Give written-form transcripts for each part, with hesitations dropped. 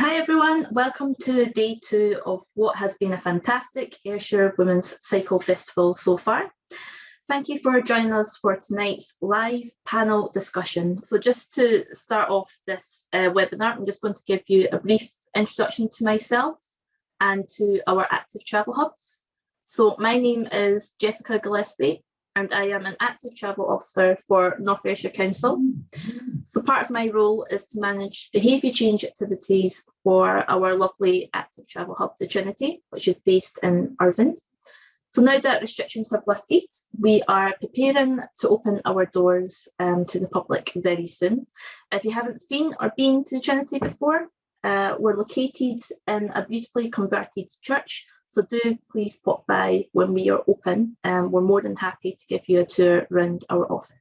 Hi everyone, welcome to day 2 of what has been a fantastic Ayrshire Women's Cycle Festival so far. Thank you for joining us for tonight's live panel discussion. So just to start off this webinar, I'm just going to give you a brief introduction to myself and to our active travel hubs. So my name is Jessica Gillespie and I am an active travel officer for North Ayrshire Council. So part of my role is to manage behaviour change activities for our lovely active travel hub, the Trinity, which is based in Irvine. So now that restrictions have lifted, we are preparing to open our doors to the public very soon. If you haven't seen or been to the Trinity before, we're located in a beautifully converted church. So do please pop by when we are open. We're more than happy to give you a tour around our office.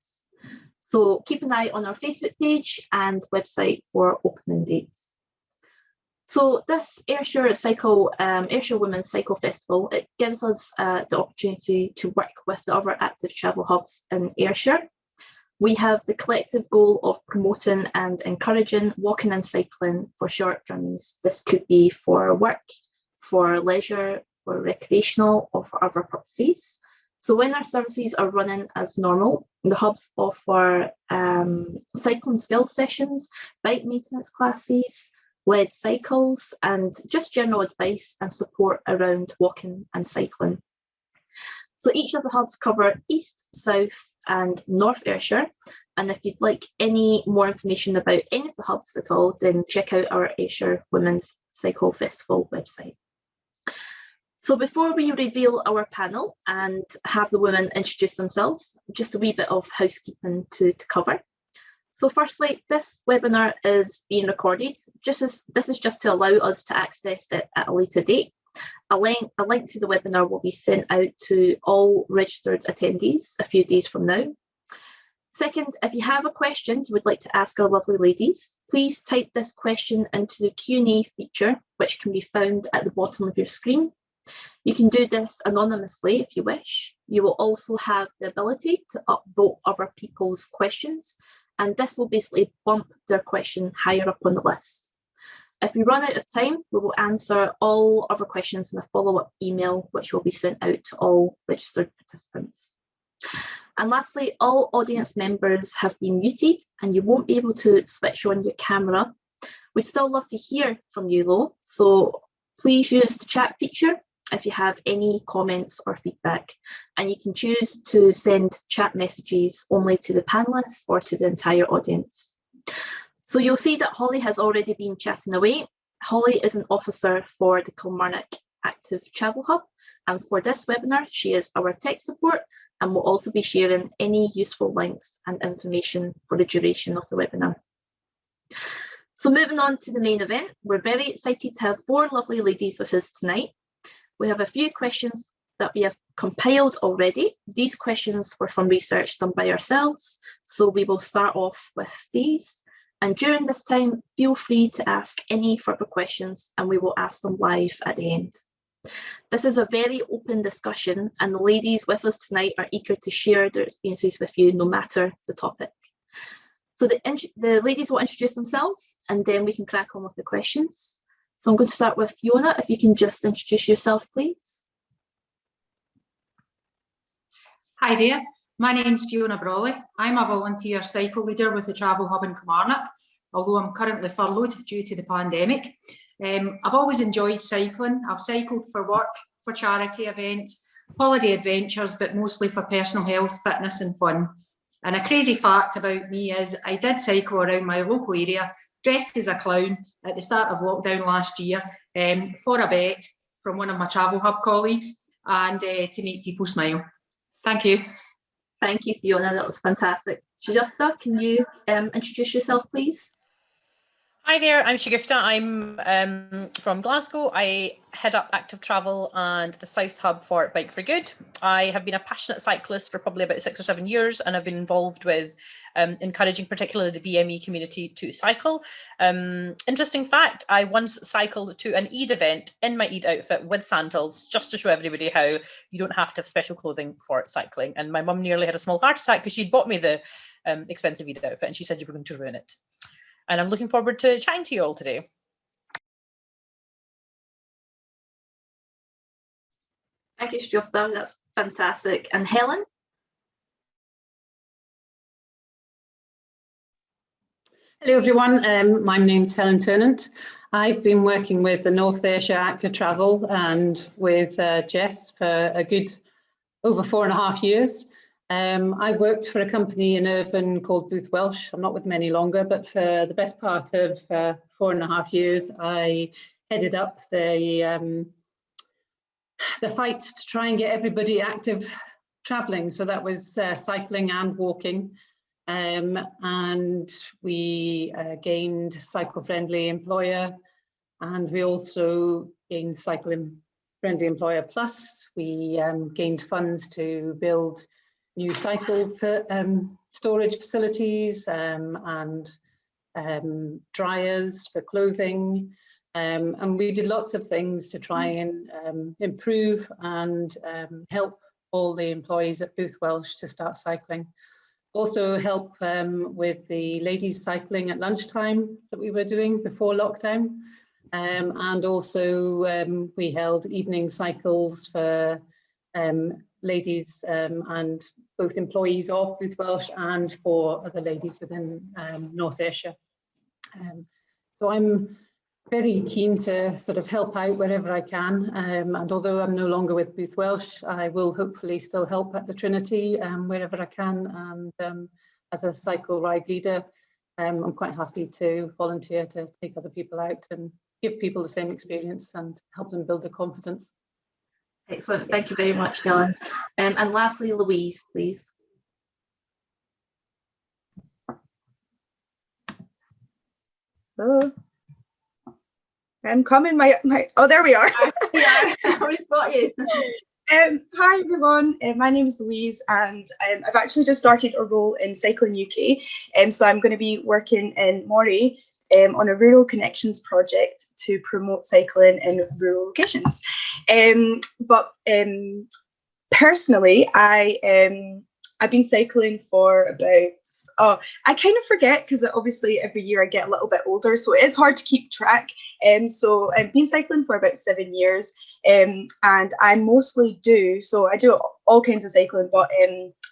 So keep an eye on our Facebook page and website for opening dates. So this Ayrshire Women's Cycle Festival, it gives us the opportunity to work with the other active travel hubs in Ayrshire. We have the collective goal of promoting and encouraging walking and cycling for short journeys. This could be for work, for leisure, for recreational, or for other purposes. So when our services are running as normal, the hubs offer cycling skills sessions, bike maintenance classes, led cycles, and just general advice and support around walking and cycling. So each of the hubs cover East, South and North Ayrshire. And if you'd like any more information about any of the hubs at all, then check out our Ayrshire Women's Cycle Festival website. So before we reveal our panel and have the women introduce themselves, just a wee bit of housekeeping to cover. So firstly, this webinar is being recorded. This is just to allow us to access it at a later date. A link to the webinar will be sent out to all registered attendees a few days from now. Second, if you have a question you would like to ask our lovely ladies, please type this question into the Q&A feature, which can be found at the bottom of your screen. You can do this anonymously if you wish. You will also have the ability to upvote other people's questions, and this will basically bump their question higher up on the list. If we run out of time, we will answer all other questions in a follow-up email, which will be sent out to all registered participants. And lastly, all audience members have been muted and you won't be able to switch on your camera. We'd still love to hear from you though, so please use the chat feature if you have any comments or feedback, and you can choose to send chat messages only to the panelists or to the entire audience. So you'll see that Holly has already been chatting away. Holly is an officer for the Kilmarnock Active Travel Hub, and for this webinar she is our tech support and will also be sharing any useful links and information for the duration of the webinar. So moving on to the main event, we're very excited to have 4 lovely ladies with us tonight. We have a few questions that we have compiled already. These questions were from research done by ourselves, so we will start off with these. And during this time, feel free to ask any further questions and we will ask them live at the end. This is a very open discussion and the ladies with us tonight are eager to share their experiences with you no matter the topic. So the ladies will introduce themselves and then we can crack on with the questions. So I'm going to start with Fiona, if you can just introduce yourself, please. Hi there, my name's Fiona Brawley. I'm a volunteer cycle leader with the Travel Hub in Kilmarnock, although I'm currently furloughed due to the pandemic. I've always enjoyed cycling. I've cycled for work, for charity events, holiday adventures, but mostly for personal health, fitness and fun. And a crazy fact about me is I did cycle around my local area dressed as a clown at the start of lockdown last year for a bet from one of my Travel Hub colleagues and to make people smile. Thank you. Thank you, Fiona, that was fantastic. Shagufta, can you introduce yourself, please? Hi there, I'm Shagufta. I'm from Glasgow. I head up active travel and the South Hub for Bike for Good. I have been a passionate cyclist for probably about 6 or 7 years and I've been involved with encouraging particularly the BME community to cycle. Interesting fact, I once cycled to an Eid event in my Eid outfit with sandals just to show everybody how you don't have to have special clothing for cycling. And my mum nearly had a small heart attack because she'd bought me the expensive Eid outfit and she said you were going to ruin it. And I'm looking forward to chatting to you all today. Thank you, Stjofta. That's fantastic. And Helen? Hello everyone, my name's Helen Turnant. I've been working with the North Ayrshire Active Travel and with Jess for a good over 4.5 years. I worked for a company in Irvine called Booth Welsh. I'm not with them any longer, but for the best part of 4.5 years, I headed up the fight to try and get everybody active travelling. So that was cycling and walking. And we gained cycle-friendly employer, and we also gained cycle-friendly employer plus. We gained funds to build new cycle storage facilities and dryers for clothing. And we did lots of things to try and improve and help all the employees at Booth Welsh to start cycling. Also help with the ladies cycling at lunchtime that we were doing before lockdown. And also we held evening cycles for ladies and both employees of Booth Welsh and for other ladies within North Ayrshire. So I'm very keen to sort of help out wherever I can, and although I'm no longer with Booth Welsh, I will hopefully still help at the Trinity wherever I can, and as a cycle ride leader, I'm quite happy to volunteer to take other people out and give people the same experience and help them build their confidence. Excellent, thank you very much, Helen. And lastly, Louise, please. Hello. I'm coming. Oh, there we are. Yeah, we've got you. Hi everyone. My name is Louise, and I've actually just started a role in Cycling UK. So I'm going to be working in Moray on a rural connections project to promote cycling in rural locations. But personally, I've been cycling for about. Oh, I kind of forget because obviously every year I get a little bit older, so it is hard to keep track. So I've been cycling for about 7 years, and I mostly do, so I do all kinds of cycling, but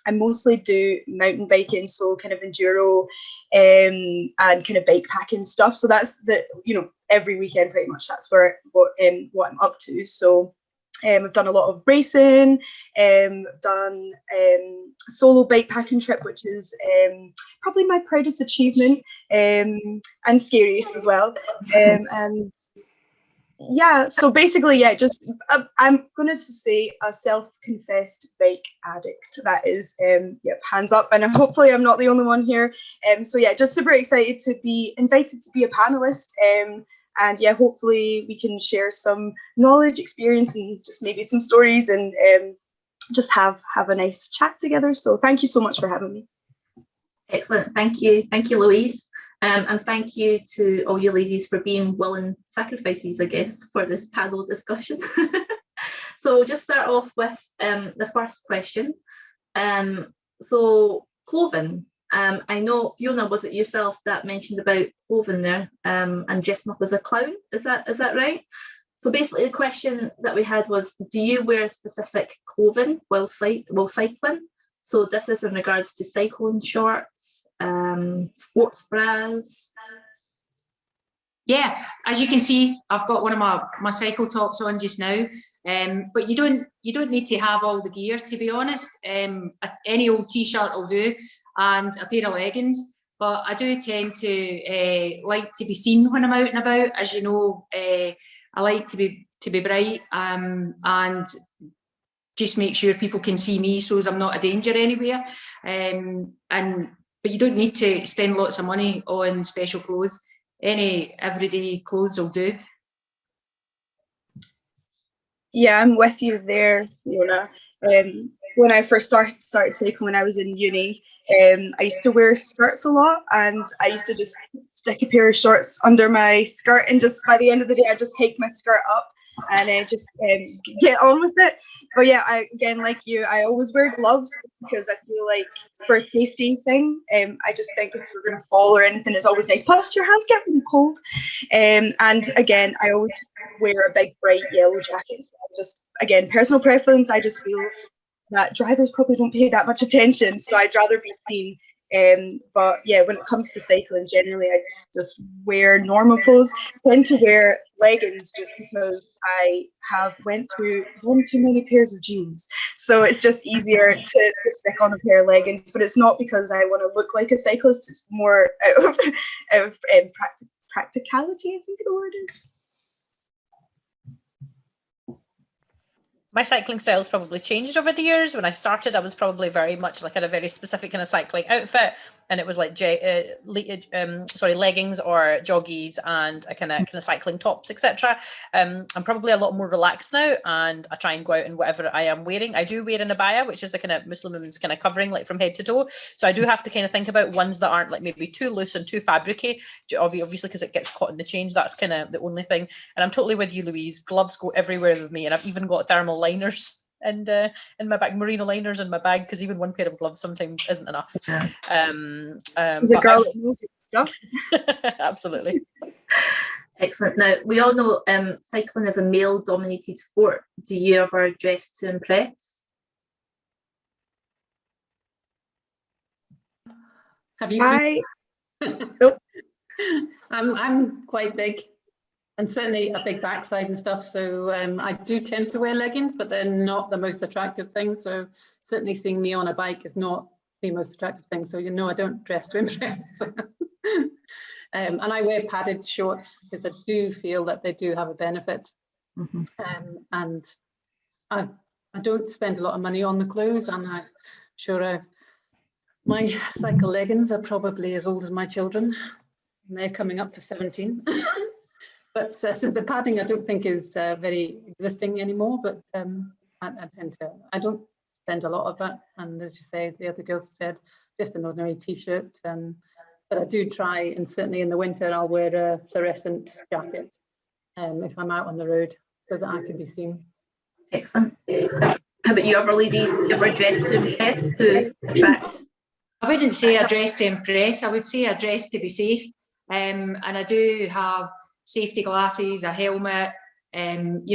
I mostly do mountain biking, so kind of enduro and kind of bike packing stuff. So that's every weekend pretty much that's what I'm up to. So I've done a lot of racing, done solo bike packing trip, which is probably my proudest achievement, and scariest as well. And yeah, so basically, yeah, just I'm going to say a self-confessed bike addict. That is, yep, hands up, and hopefully I'm not the only one here. So yeah, just super excited to be invited to be a panelist. And yeah, hopefully we can share some knowledge, experience, and just maybe some stories, and just have a nice chat together. So thank you so much for having me. Excellent, thank you, Louise, and thank you to all you ladies for being willing sacrifices, I guess, for this panel discussion. So we'll just start off with the first question. So clothing. I know, Fiona, was it yourself that mentioned about clothing there, and dressing up as a clown? Is that right? So basically the question that we had was, do you wear specific clothing while cycling? So this is in regards to cycling shorts, sports bras. Yeah, as you can see, I've got one of my cycle tops on just now. But you don't need to have all the gear, to be honest. Any old t-shirt will do, and a pair of leggings. But I do tend to like to be seen when I'm out and about. As you know, I like to be bright, and just make sure people can see me, so as I'm not a danger anywhere. But you don't need to spend lots of money on special clothes. Any everyday clothes will do. Yeah, I'm with you there, Fiona. When I first started cycling when I was in uni, I used to wear skirts a lot, and I used to just stick a pair of shorts under my skirt, and just by the end of the day I just hike my skirt up and just get on with it. But yeah, again, like you, I always wear gloves because I feel like for a safety thing, I just think if you're going to fall or anything, it's always nice. Plus your hands get really cold. And again, I always wear a big bright yellow jacket. So just, again, personal preference. I just feel that drivers probably don't pay that much attention, so I'd rather be seen. But yeah, when it comes to cycling, generally I just wear normal clothes. I tend to wear leggings just because I have went through one too many pairs of jeans, so it's just easier to stick on a pair of leggings. But it's not because I want to look like a cyclist. It's more out of practicality, I think the word is. My cycling style's probably changed over the years. When I started, I was probably very much like, had a very specific kind of cycling outfit, and it was like leggings or joggies and a kind of cycling tops, etc. I'm probably a lot more relaxed now, and I try and go out in whatever I am wearing. I do wear an abaya, which is the kind of Muslim women's kind of covering, like from head to toe. So I do have to kind of think about ones that aren't like maybe too loose and too fabricy, obviously, because it gets caught in the change. That's kind of the only thing. And I'm totally with you, Louise. Gloves go everywhere with me, and I've even got thermal liners and in my bag, merino liners in my bag, because even one pair of gloves sometimes isn't enough. As a girl that knows her stuff. Absolutely. Excellent. Now, we all know cycling is a male-dominated sport. Do you ever dress to impress? Have you seen? Nope. I'm quite big, and certainly a big backside and stuff. So I do tend to wear leggings, but they're not the most attractive thing. So certainly seeing me on a bike is not the most attractive thing. So I don't dress to impress. And I wear padded shorts because I do feel that they do have a benefit. Mm-hmm. And I don't spend a lot of money on the clothes, and I'm sure my cycle leggings are probably as old as my children, and they're coming up to 17. But so the padding I don't think is very existing anymore, but I don't spend a lot of that. And as you say, the other girls said, just an ordinary t-shirt. But I do try, and certainly in the winter, I'll wear a fluorescent jacket if I'm out on the road, so that I can be seen. Excellent. How about you, other ladies? Ever dress to impress, to attract? I wouldn't say I dress to impress. I would say I dress to be safe. And I do have safety glasses, a helmet, and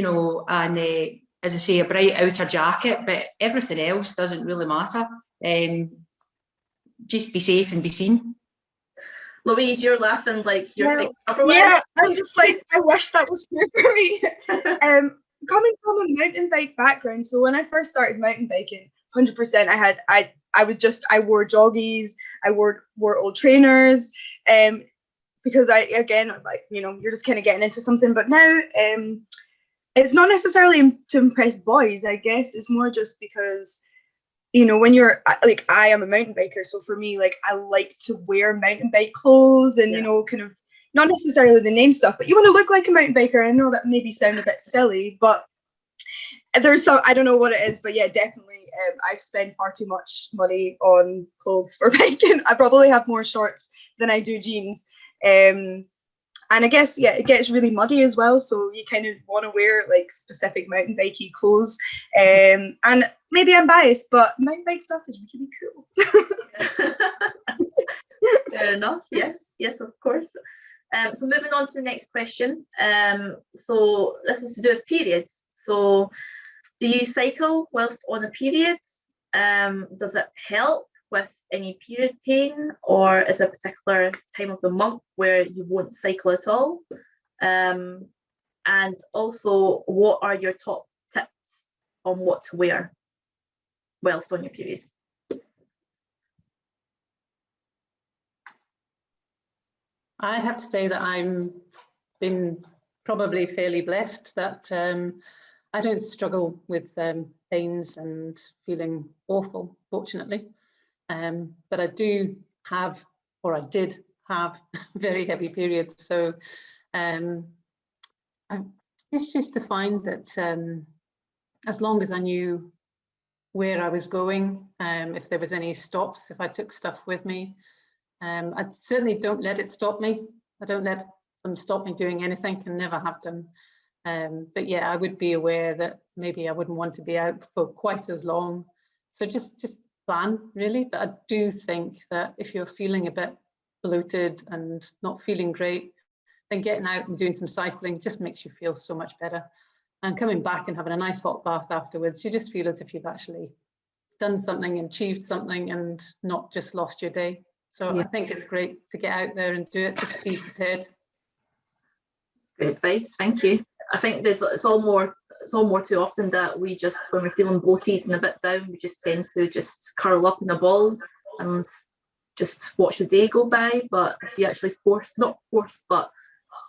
as I say, a bright outer jacket, but everything else doesn't really matter. Just be safe and be seen. Louise, you're laughing like you're yeah, I'm just like, I wish that was true for me. Coming from a mountain bike background, so when I first started mountain biking, 100% I wore joggies, I wore old trainers, because you're just kind of getting into something. But now it's not necessarily to impress boys, I guess. It's more just because, when you're like, I am a mountain biker, so for me, like, I like to wear mountain bike clothes and kind of not necessarily the name stuff, but you want to look like a mountain biker. I know that maybe sound a bit silly, but there's some, I don't know what it is, but yeah, definitely I've spent far too much money on clothes for biking. I probably have more shorts than I do jeans. And I guess, yeah, it gets really muddy as well, so you kind of want to wear like specific mountain bikey clothes. And maybe I'm biased, but mountain bike stuff is really cool. Fair enough. Yes, of course. So moving on to the next question. So this is to do with periods. So do you cycle whilst on a period? Does it help with any period pain, or is there a particular time of the month where you won't cycle at all? And also, what are your top tips on what to wear whilst on your period? I'd have to say that I'm been probably fairly blessed that I don't struggle with pains and feeling awful, fortunately. But I do have, or I did have, very heavy periods. So I used to find that as long as I knew where I was going, if there was any stops, if I took stuff with me, I certainly don't let it stop me. I don't let them stop me doing anything, and never have done. But yeah, I would be aware that maybe I wouldn't want to be out for quite as long. So just plan, really. But I do think that if you're feeling a bit bloated and not feeling great, then getting out and doing some cycling just makes you feel so much better. And coming back and having a nice hot bath afterwards, you just feel as if you've actually done something and achieved something and not just lost your day. So I think it's great to get out there and do it, just be prepared. Great advice, thank you. I think it's all more too often that we just, when we're feeling bloated and a bit down, we just tend to just curl up in a ball and just watch the day go by. But if you actually but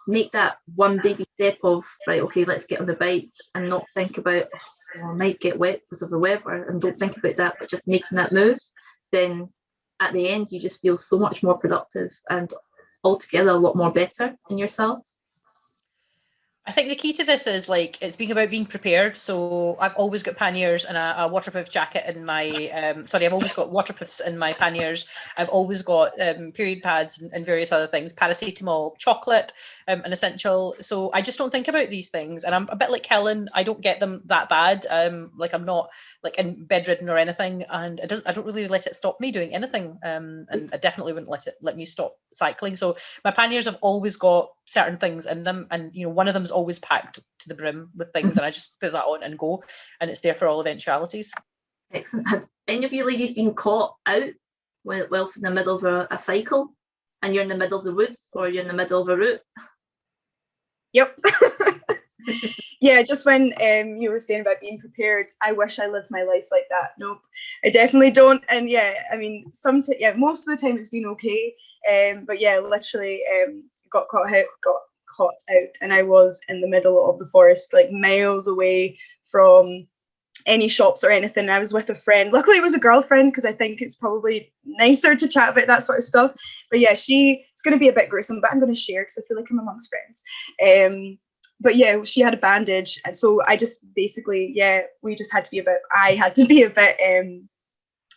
make that one baby step of, right, okay, let's get on the bike, and not think about, oh, I might get wet because of the weather, and don't think about that, but just making that move, then at the end you just feel so much more productive and altogether a lot more better in yourself. I think the key to this is like it's being about being prepared. So I've always got panniers and a waterproof jacket in my I've always got waterproofs in my panniers. I've always got period pads and various other things, paracetamol, chocolate, an essential. So I just don't think about these things, and I'm a bit like Helen. I don't get them that bad. Like I'm not like in bedridden or anything, and I don't really let it stop me doing anything. And I definitely wouldn't let me stop cycling. So my panniers have always got certain things in them, and one of them is always packed to the brim with things, and I just put that on and go, and it's there for all eventualities. Excellent. Have any of you ladies been caught out whilst in the middle of a cycle, and you're in the middle of the woods or you're in the middle of a route? Yep. Yeah, just when you were saying about being prepared, I wish I lived my life like that. Nope, I definitely don't. And yeah, I mean, most of the time it's been okay. But yeah, literally got caught out, and I was in the middle of the forest, like miles away from any shops or anything. I was with a friend. Luckily it was a girlfriend, because I think it's probably nicer to chat about that sort of stuff. But yeah, it's going to be a bit gruesome, but I'm going to share because I feel like I'm amongst friends. But yeah, she had a bandage, and so I just basically, I had to be a bit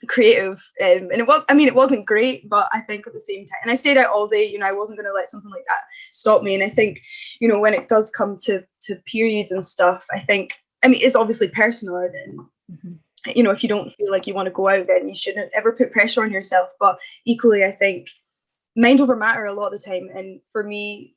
creative, and it wasn't great, but I think at the same time, and I stayed out all day, I wasn't going to let something like that stop me. And I think, when it does come to periods and stuff, I think, it's obviously personal, and if you don't feel like you want to go out, then you shouldn't ever put pressure on yourself. But equally, I think mind over matter a lot of the time. And for me,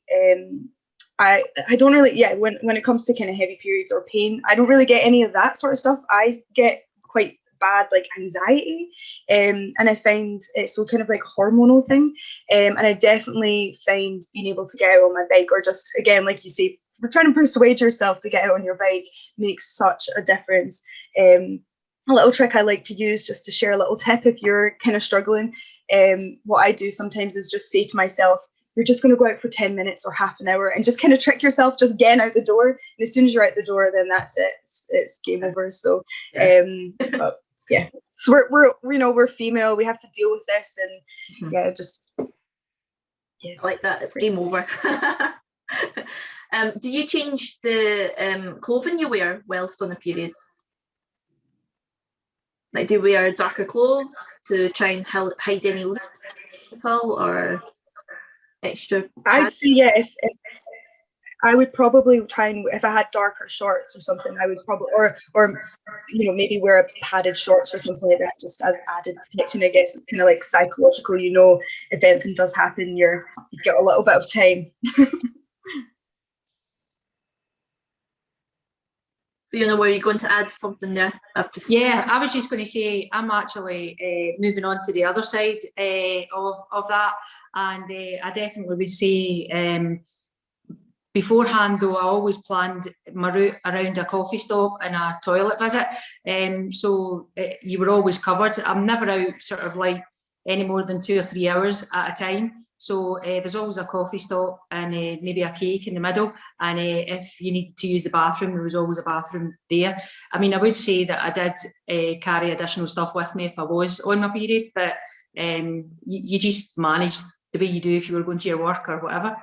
I don't really, when it comes to kind of heavy periods or pain, I don't really get any of that sort of stuff. I get quite bad like anxiety, and I find it's so kind of like hormonal thing, and I definitely find being able to get out on my bike, or just again, like you say, we're trying to persuade yourself to get out on your bike, makes such a difference. A little trick I like to use, just to share a little tip if you're kind of struggling, what I do sometimes is just say to myself, you're just going to go out for 10 minutes or half an hour, and just kind of trick yourself, just getting out the door. And as soon as you're out the door, then that's it. It's game over. So, but yeah. So we're female. We have to deal with this, and I like that. It's game over. Do you change the clothing you wear whilst on a period? Like, do you wear darker clothes to try and hide any look at all, or extra? I'd say if I would probably try, and if I had darker shorts or something, I would probably, or maybe wear a padded shorts or something like that, just as added protection. I guess it's kind of like psychological. If anything does happen, you've got a little bit of time. Fiona, were you going to add something there? Yeah, I was just going to say I'm actually moving on to the other side of that, and I definitely would say beforehand, though, I always planned my route around a coffee stop and a toilet visit, so you were always covered. I'm never out sort of like any more than 2 or 3 hours at a time. So there's always a coffee stop and maybe a cake in the middle. And if you needed to use the bathroom, there was always a bathroom there. I mean, I would say that I did carry additional stuff with me if I was on my period, but you just manage the way you do if you were going to your work or whatever.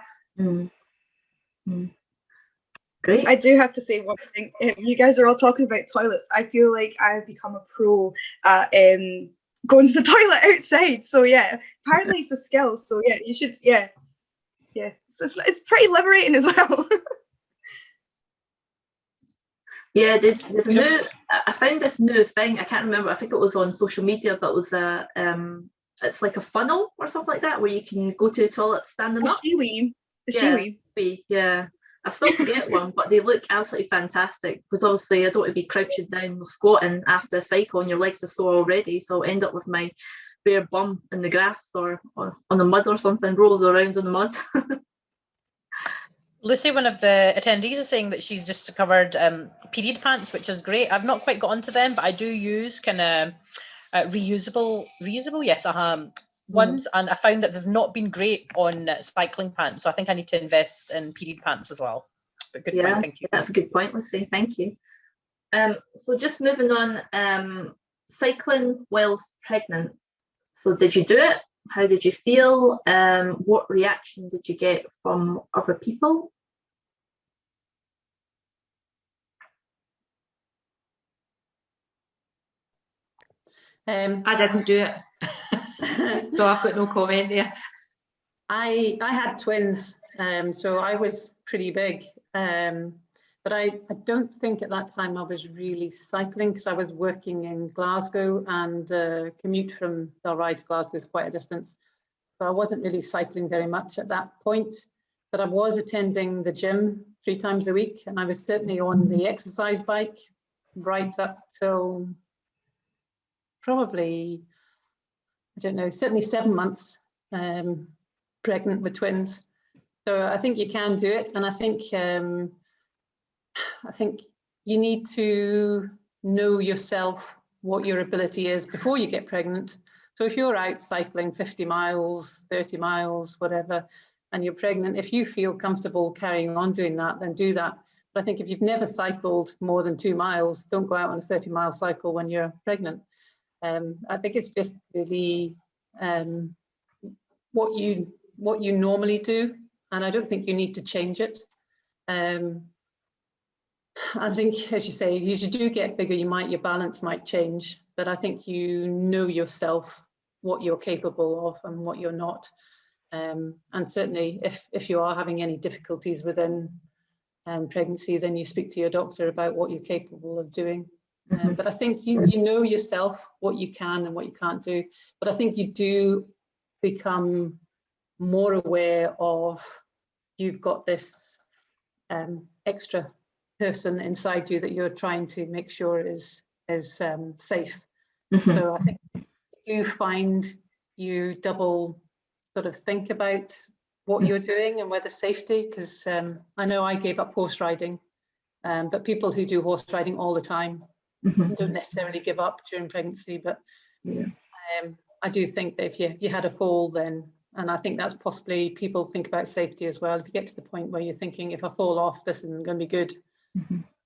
Great. I do have to say one thing. You guys are all talking about toilets. I feel like I've become a pro at going to the toilet outside. So yeah, apparently it's a skill. So yeah, you should. Yeah. It's pretty liberating as well. Yeah, there's I found this new thing. I can't remember. I think it was on social media, but it was it's like a funnel or something like that, where you can go to the toilet standing up. The comfy, yeah. I've still to get one, but they look absolutely fantastic because obviously I don't want to be crouching down squatting after a cycle and your legs are sore already, so I'll end up with my bare bum in the grass or on the mud or something, rolling around in the mud. Lucy, one of the attendees, is saying that she's just discovered period pants, which is great. I've not quite got onto them, but I do use kind of reusable, yes, ones, and I found that they've not been great on cycling pants. So I think I need to invest in period pants as well. But good point, thank you. That's a good point, Lucy. Thank you. So just moving on, cycling whilst pregnant. So did you do it? How did you feel? What reaction did you get from other people? I didn't do it, so I've got no comment there. I had twins, so I was pretty big, but I don't think at that time I was really cycling because I was working in Glasgow, and commute from Dalry to Glasgow is quite a distance. So I wasn't really cycling very much at that point, but I was attending the gym 3 times a week, and I was certainly on the exercise bike right up till probably, I don't know, certainly 7 months pregnant with twins. So I think you can do it, and I think you need to know yourself what your ability is before you get pregnant. So if you're out cycling 50 miles, 30 miles, whatever, and you're pregnant, if you feel comfortable carrying on doing that, then do that. But I think if you've never cycled more than 2 miles, don't go out on a 30-mile cycle when you're pregnant. I think it's just really what you normally do, and I don't think you need to change it. I think, as you say, as you do get bigger, your balance might change, but I think you know yourself, what you're capable of and what you're not. And certainly if you are having any difficulties within pregnancy, then you speak to your doctor about what you're capable of doing. But I think you know yourself, what you can and what you can't do. But I think you do become more aware of you've got this extra person inside you that you're trying to make sure is safe. So I think you do find you double sort of think about what you're doing and whether safety, because I know I gave up horse riding, but people who do horse riding all the time don't necessarily give up during pregnancy. But I do think that if you had a fall, then, and I think that's possibly, people think about safety as well. If you get to the point where you're thinking, if I fall off, this isn't going to be good.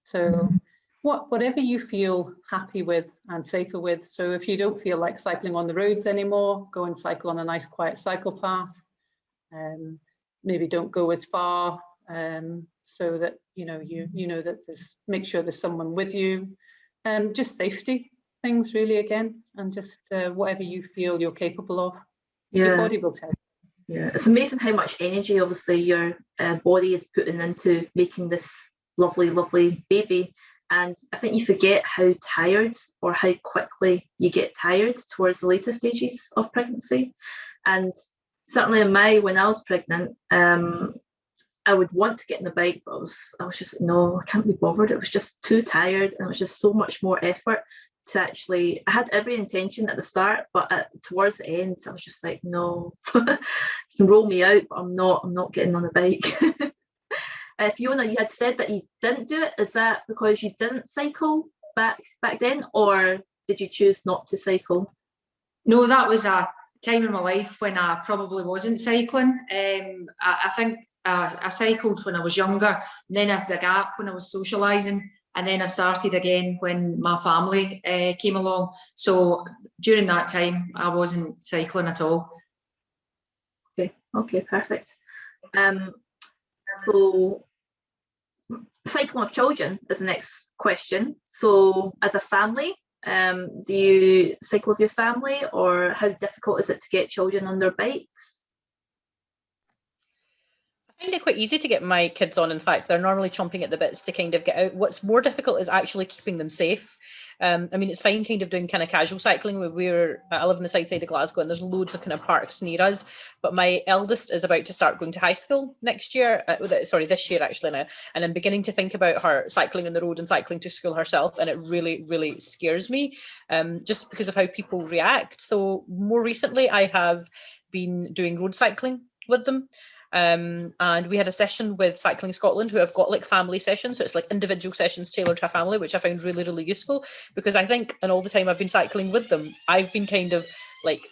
So whatever you feel happy with and safer with. So if you don't feel like cycling on the roads anymore, go and cycle on a nice quiet cycle path. Maybe don't go as far, so that you know that make sure there's someone with you. Just safety things really, again, and just whatever you feel you're capable of. Your body will tell you. Yeah, it's amazing how much energy obviously your body is putting into making this lovely baby, and I think you forget how tired or how quickly you get tired towards the later stages of pregnancy. And certainly when I was pregnant, I would want to get on the bike, but I was just like, no, I can't be bothered. It was just too tired, and it was just so much more effort to actually. I had every intention at the start, but towards the end, I was just like, no, you can roll me out, but I'm not getting on the bike. Fiona, you had said that you didn't do it. Is that because you didn't cycle back then, or did you choose not to cycle? No, that was a time in my life when I probably wasn't cycling. I think I cycled when I was younger, and then I had a gap when I was socialising, and then I started again when my family came along. So during that time, I wasn't cycling at all. Okay, perfect. So cycling with children is the next question. So as a family, do you cycle with your family, or how difficult is it to get children on their bikes? I find it quite easy to get my kids on. In fact, they're normally chomping at the bits to kind of get out. What's more difficult is actually keeping them safe. I mean, it's fine kind of doing kind of casual cycling. I live on the south side of Glasgow, and there's loads of kind of parks near us. But my eldest is about to start going to high school next year. This year actually now. And I'm beginning to think about her cycling on the road and cycling to school herself. And it really, really scares me, just because of how people react. So more recently, I have been doing road cycling with them. And we had a session with Cycling Scotland, who have got like family sessions. So it's like individual sessions tailored to a family, which I found really, really useful, because I think, and all the time I've been cycling with them, I've been kind of like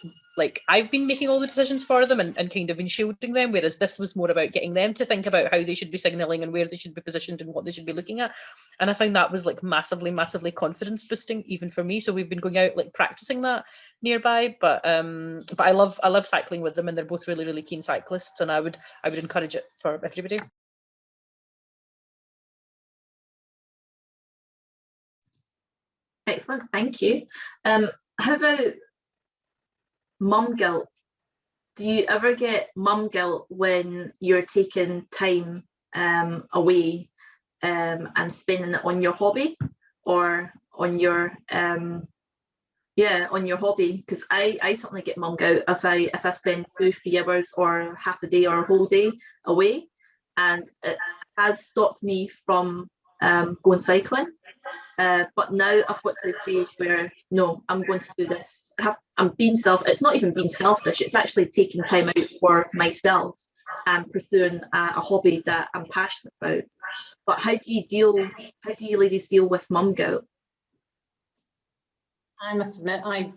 I've been making all the decisions for them and kind of been shielding them, whereas this was more about getting them to think about how they should be signalling and where they should be positioned and what they should be looking at. And I found that was like massively, massively confidence boosting, even for me. So we've been going out like practicing that nearby, but I love cycling with them, and they're both really, really keen cyclists, and I would encourage it for everybody. Excellent, thank you. How about mum guilt? Do you ever get mum guilt when you're taking time away and spending it on your hobby, or on your on your hobby? Because I certainly get mum guilt if I spend 2-3 hours or half a day or a whole day away, and it has stopped me from going cycling. But now I've got to the stage where, no, I'm going to do this. I'm being it's not even being selfish, it's actually taking time out for myself and pursuing a hobby that I'm passionate about. But how do you ladies deal with mum guilt? I must admit, I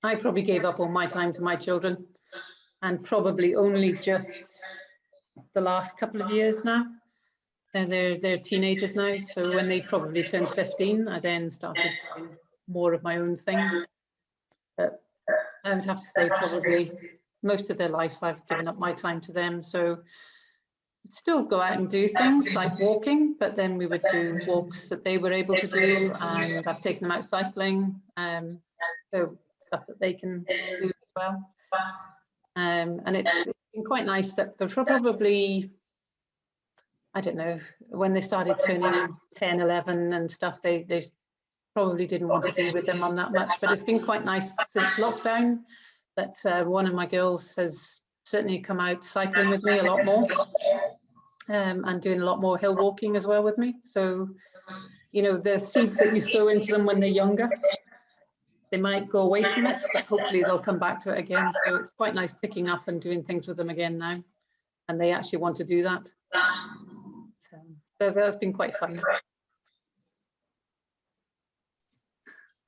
probably gave up all my time to my children, and probably only just the last couple of years now. They're teenagers now, so when they probably turned 15, I then started doing more of my own things. But I would have to say probably most of their life I've given up my time to them. So I'd still go out and do things like walking, but then we would do walks that they were able to do, and I've taken them out cycling, so stuff that they can do as well. And it's been quite nice that they're probably, I don't know, when they started turning 10, 11 and stuff, they probably didn't want to be with their mum that much, but it's been quite nice since lockdown that one of my girls has certainly come out cycling with me a lot more, and doing a lot more hill walking as well with me. So, you know, the seeds that you sow into them when they're younger, they might go away from it, but hopefully they'll come back to it again. So it's quite nice picking up and doing things with them again now, and they actually want to do that. So that's been quite fun.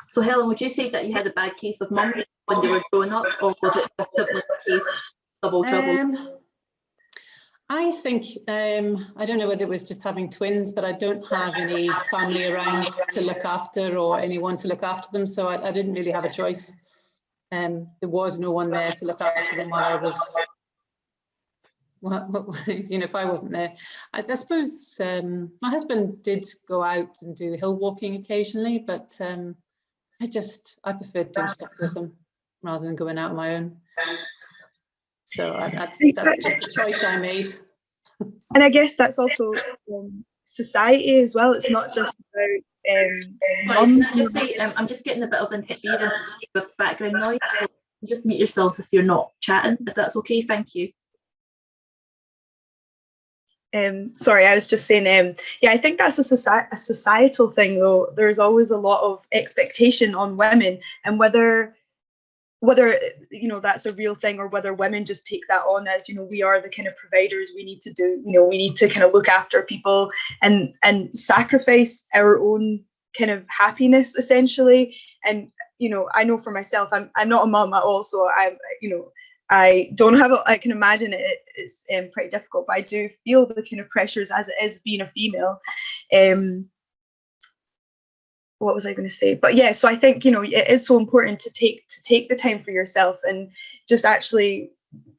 So Helen, would you say that you had a bad case of mum when they were growing up, or was it a sibling case, double trouble? I think, I don't know whether it was just having twins, but I don't have any family around to look after or anyone to look after them, so I didn't really have a choice. There was no one there to look after them while I was, you know, if I wasn't there. I suppose my husband did go out and do hill walking occasionally, but I preferred doing stuff with them rather than going out on my own. So that's just the choice I made. And I guess that's also society as well. It's not just about. Sorry, can I just say, I'm just getting a bit of interference with background noise. So just mute yourselves if you're not chatting, if that's okay. Thank you. Sorry, I was just saying, yeah, I think that's a societal thing, though. There's always a lot of expectation on women, and whether you know that's a real thing, or whether women just take that on as, you know, we are the kind of providers, we need to do, you know, we need to kind of look after people and sacrifice our own kind of happiness essentially. And you know, I know for myself, I'm not a mum at all, so I'm, you know, I don't have I can imagine it's pretty difficult, but I do feel the kind of pressures as it is being a female. What was I going to say? But yeah, so I think, you know, it is so important to take the time for yourself, and just actually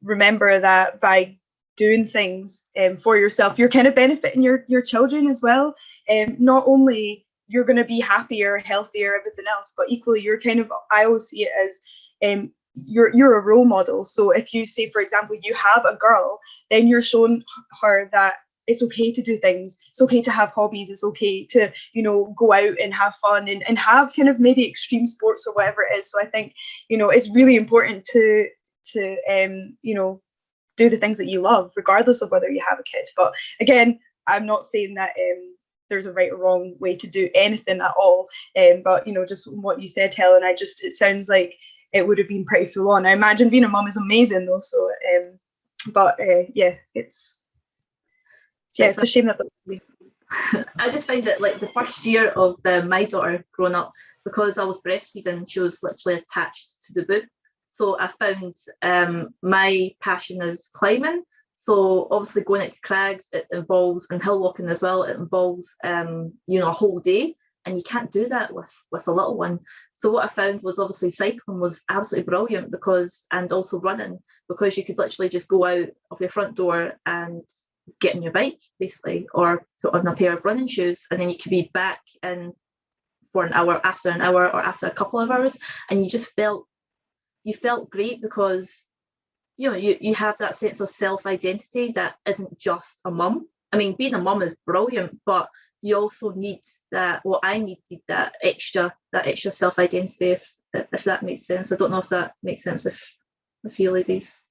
remember that by doing things for yourself, you're kind of benefiting your children as well. Not only you're going to be happier, healthier, everything else, but equally you're kind of, I always see it as you're a role model. So if you say, for example, you have a girl, then you're showing her that it's okay to do things. It's okay to have hobbies. It's okay to, go out and have fun and have kind of maybe extreme sports or whatever it is. So I think, it's really important to do the things that you love, regardless of whether you have a kid. But again, I'm not saying that there's a right or wrong way to do anything at all. But just what you said, Helen, it sounds like it would have been pretty full on. I imagine being a mum is amazing though. So, yeah, it's a shame that. I just find that like the first year of my daughter growing up, because I was breastfeeding, she was literally attached to the boob. So I found my passion is climbing. So obviously going out to crags, it involves, and hill walking as well, it involves a whole day, and you can't do that with a little one. So what I found was obviously cycling was absolutely brilliant, and also running, because you could literally just go out of your front door and get on your bike basically, or put on a pair of running shoes, and then you could be back in for an hour, or after a couple of hours, and you felt great, because you have that sense of self-identity that isn't just a mum. I mean, being a mum is brilliant, but you also need that, I needed that extra self-identity, if that makes sense. I don't know if that makes sense with you ladies.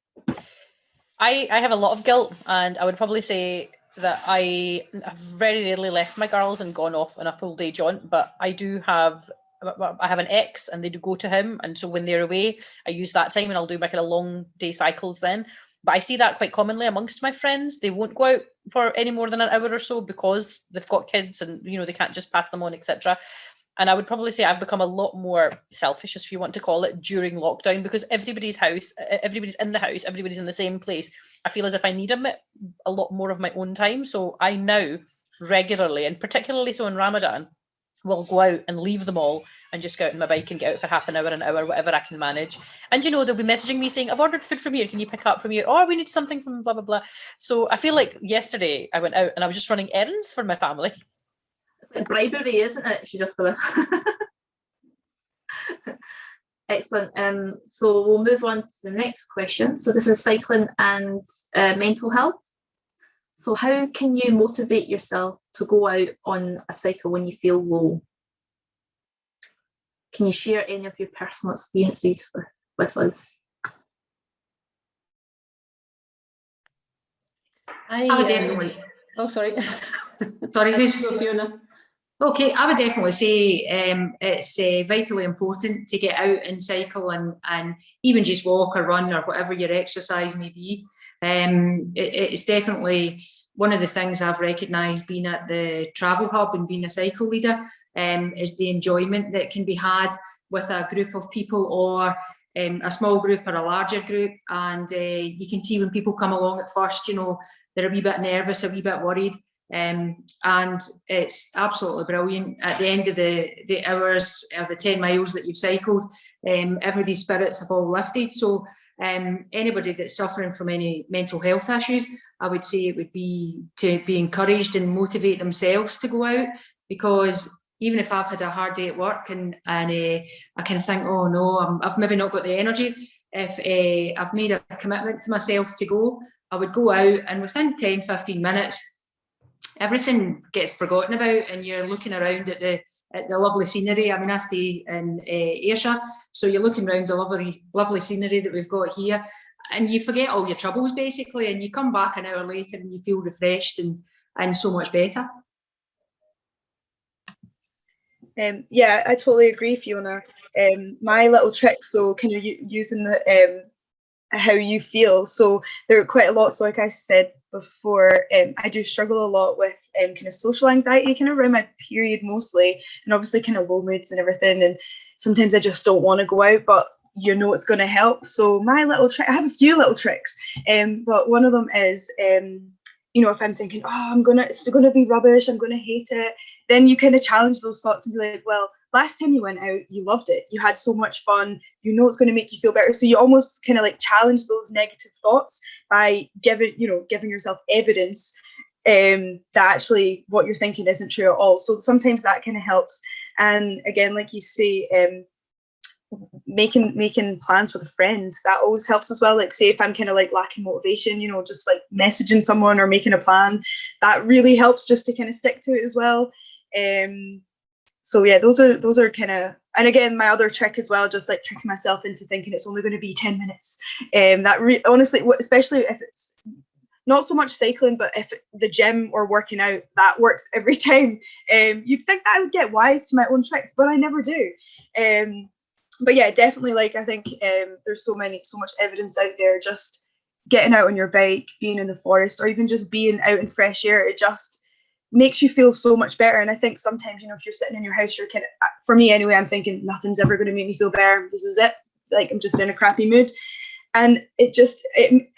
I have a lot of guilt, and I would probably say that I have very rarely left my girls and gone off on a full day jaunt, but I have an ex, and they do go to him, and so when they're away, I use that time and I'll do my kind of long day cycles then. But I see that quite commonly amongst my friends. They won't go out for any more than an hour or so because they've got kids and they can't just pass them on, etc. And I would probably say I've become a lot more selfish, if you want to call it, during lockdown, because everybody's in the house, everybody's in the same place. I feel as if I need a lot more of my own time. So I now regularly, and particularly so in Ramadan, will go out and leave them all and just go out on my bike and get out for half an hour, whatever I can manage. And they'll be messaging me saying, I've ordered food from here, can you pick up from here? Or we need something from blah, blah, blah. So I feel like yesterday I went out and I was just running errands for my family. It's like bribery, isn't it? She's just gonna. Excellent. So we'll move on to the next question. So this is cycling and mental health. So how can you motivate yourself to go out on a cycle when you feel low? Can you share any of your personal experiences with us? I would definitely. Oh, sorry. Sorry, who's Fiona? Okay, I would definitely say it's vitally important to get out and cycle and even just walk or run or whatever your exercise may be. It's definitely one of the things I've recognised being at the travel hub and being a cycle leader, is the enjoyment that can be had with a group of people, or a small group or a larger group. And you can see when people come along at first, they're a wee bit nervous, a wee bit worried. And it's absolutely brilliant. At the end of the hours of the 10 miles that you've cycled, everybody's spirits have all lifted. So anybody that's suffering from any mental health issues, I would say it would be to be encouraged and motivate themselves to go out, because even if I've had a hard day at work and I kind of think, oh no, I've maybe not got the energy, if I've made a commitment to myself to go, I would go out, and within 10-15 minutes, everything gets forgotten about, and you're looking around at the lovely scenery. I mean, I stay in Ayrshire, so you're looking around the lovely scenery that we've got here, and you forget all your troubles basically, and you come back an hour later and you feel refreshed and so much better. Yeah, I totally agree, Fiona. My little trick, so kind of using the how you feel. So there are quite a lot. So like I said before, I do struggle a lot with kind of social anxiety, kind of around my period mostly, and obviously kind of low moods and everything. And sometimes I just don't want to go out, but it's going to help. So my little trick, I have a few little tricks, but one of them is, if I'm thinking, oh, it's going to be rubbish, I'm going to hate it, then you kind of challenge those thoughts and be like, well, last time you went out, you loved it. You had so much fun. It's going to make you feel better. So you almost kind of like challenge those negative thoughts by giving yourself evidence that actually what you're thinking isn't true at all. So sometimes that kind of helps. And again, like you say, making plans with a friend, that always helps as well. Like say if I'm kind of like lacking motivation, you know, just like messaging someone or making a plan, that really helps just to kind of stick to it as well. So yeah, those are kind of, and again, my other trick as well, just like tricking myself into thinking it's only going to be 10 minutes. That honestly, especially if it's not so much cycling, but if the gym or working out, that works every time. You'd think that I would get wise to my own tricks, but I never do. But yeah, definitely, like I think there's so much evidence out there. Just getting out on your bike, being in the forest, or even just being out in fresh air, it just makes you feel so much better. And I think sometimes, you know, if you're sitting in your house, you're kind of, for me anyway, I'm thinking nothing's ever going to make me feel better. This is it. Like I'm just in a crappy mood. And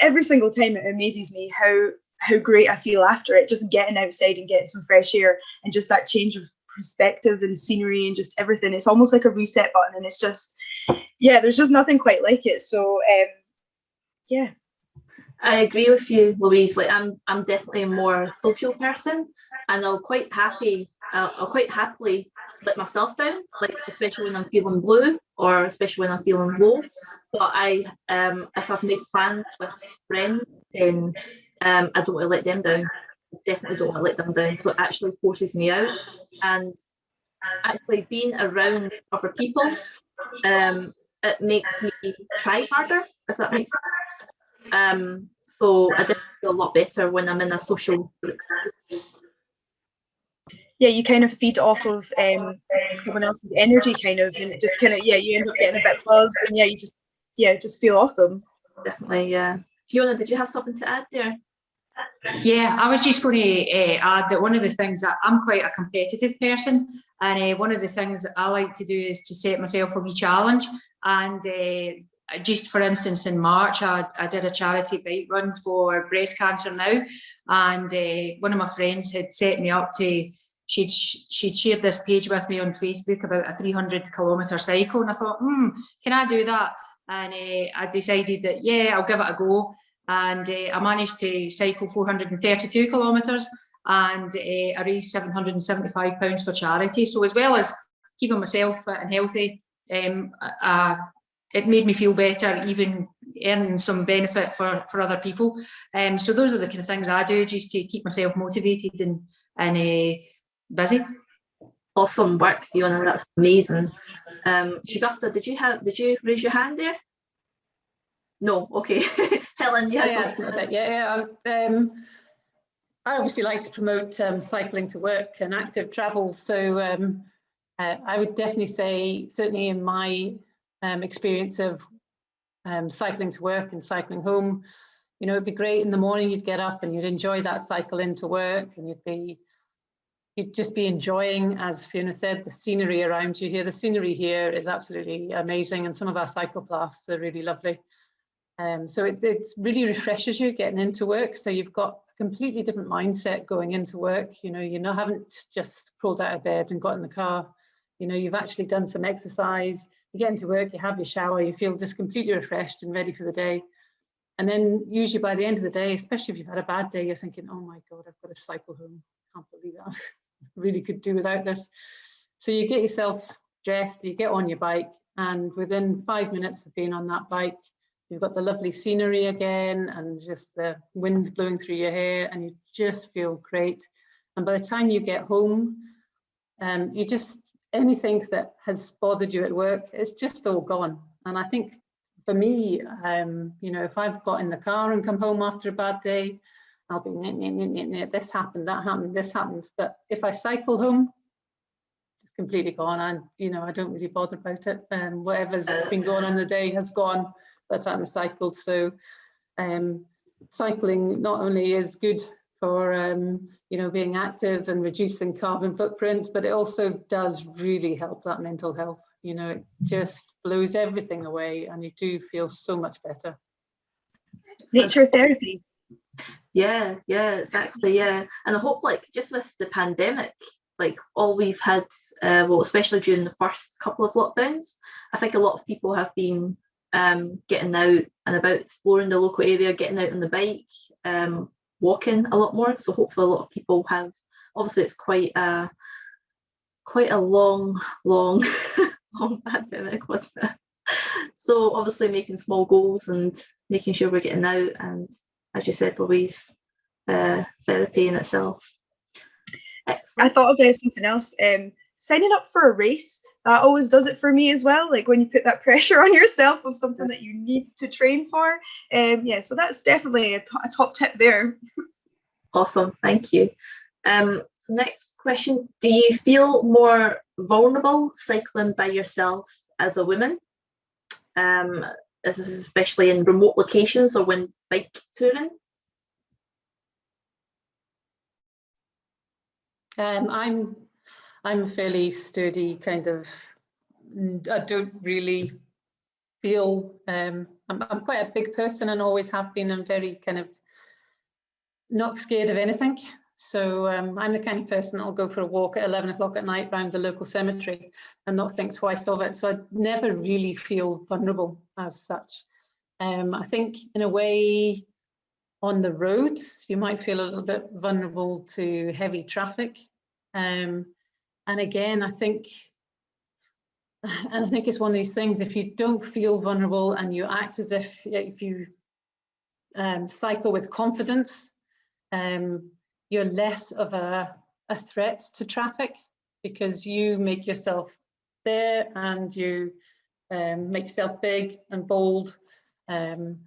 every single time it amazes me how great I feel after it, just getting outside and getting some fresh air and just that change of perspective and scenery and just everything. It's almost like a reset button, and it's just, yeah, there's just nothing quite like it. So yeah. I agree with you, Louise. Like I'm definitely a more social person, and I'll quite happily let myself down, like especially when I'm feeling blue or especially when I'm feeling low. But if I've made plans with friends, then I don't want to let them down. I definitely don't want to let them down. So it actually forces me out, and actually being around other people, it makes me try harder, if that makes sense. So I definitely feel a lot better when I'm in a social group. Yeah, you kind of feed off of someone else's energy, kind of, and it just kind of, yeah, you end up getting a bit buzzed, and yeah, you just feel awesome. Definitely, yeah. Fiona, did you have something to add there? Yeah, I was just going to add that one of the things that I'm quite a competitive person, and one of the things that I like to do is to set myself a wee challenge. And just for instance, in March, I did a charity bike run for breast cancer now, and one of my friends had set me up to. She'd shared this page with me on Facebook about a 300-kilometre cycle, and I thought, can I do that? And I decided that, yeah, I'll give it a go. And I managed to cycle 432 kilometres, and I raised £775 for charity. So as well as keeping myself fit and healthy, it made me feel better, even earning some benefit for other people. So those are the kind of things I do just to keep myself motivated and busy. Awesome work, Fiona. That's amazing. Shagufta, did you raise your hand there? No, okay. Helen, you had something. Yeah. I obviously like to promote cycling to work and active travel. So I would definitely say, certainly in my experience of cycling to work and cycling home, you know, it'd be great in the morning. You'd get up and you'd enjoy that cycle into work, and you'd just be enjoying, as Fiona said, the scenery around you here. The scenery here is absolutely amazing, and some of our cycle paths are really lovely. So it really refreshes you getting into work. So you've got a completely different mindset going into work. You know, you haven't just crawled out of bed and got in the car. You know, you've actually done some exercise. You get into work, you have your shower, you feel just completely refreshed and ready for the day. And then usually by the end of the day, especially if you've had a bad day, you're thinking, oh my God, I've got to cycle home. I can't believe that. I really could do without this. So you get yourself dressed, you get on your bike, and within 5 minutes of being on that bike, you've got the lovely scenery again and just the wind blowing through your hair, and you just feel great. And by the time you get home, you just, anything that has bothered you at work, it's just all gone. And I think for me, you know, if I've got in the car and come home after a bad day, I'll be, this happened, that happened, this happened. But if I cycle home, it's completely gone. And, you know, I don't really bother about it. Whatever's been going on in the day has gone by the time I cycled. So cycling not only is good for, you know, being active and reducing carbon footprint, but it also does really help that mental health. You know, it just blows everything away, and you do feel so much better. Nature therapy. Yeah, exactly, yeah. And I hope, like, just with the pandemic, like all we've had, well, especially during the first couple of lockdowns, I think a lot of people have been getting out and about, exploring the local area, getting out on the bike, walking a lot more. So hopefully a lot of people have, obviously it's quite a long long pandemic, wasn't it? So obviously making small goals and making sure we're getting out, and as you said, Louise, therapy in itself. I thought of something else. Signing up for a race, that always does it for me as well. Like when you put that pressure on yourself of something that you need to train for. Yeah, so that's definitely a top tip there. Awesome, thank you. So next question, do you feel more vulnerable cycling by yourself as a woman? This is especially in remote locations or when bike touring? I'm a fairly sturdy kind of. I don't really feel. I'm quite a big person and always have been. I'm very kind of not scared of anything. So I'm the kind of person that will go for a walk at 11 o'clock at night around the local cemetery and not think twice of it. So I never really feel vulnerable as such. I think in a way on the roads, you might feel a little bit vulnerable to heavy traffic. And again, I think it's one of these things, if you don't feel vulnerable and you act as if you cycle with confidence, you're less of a threat to traffic because you make yourself there and you make yourself big and bold, and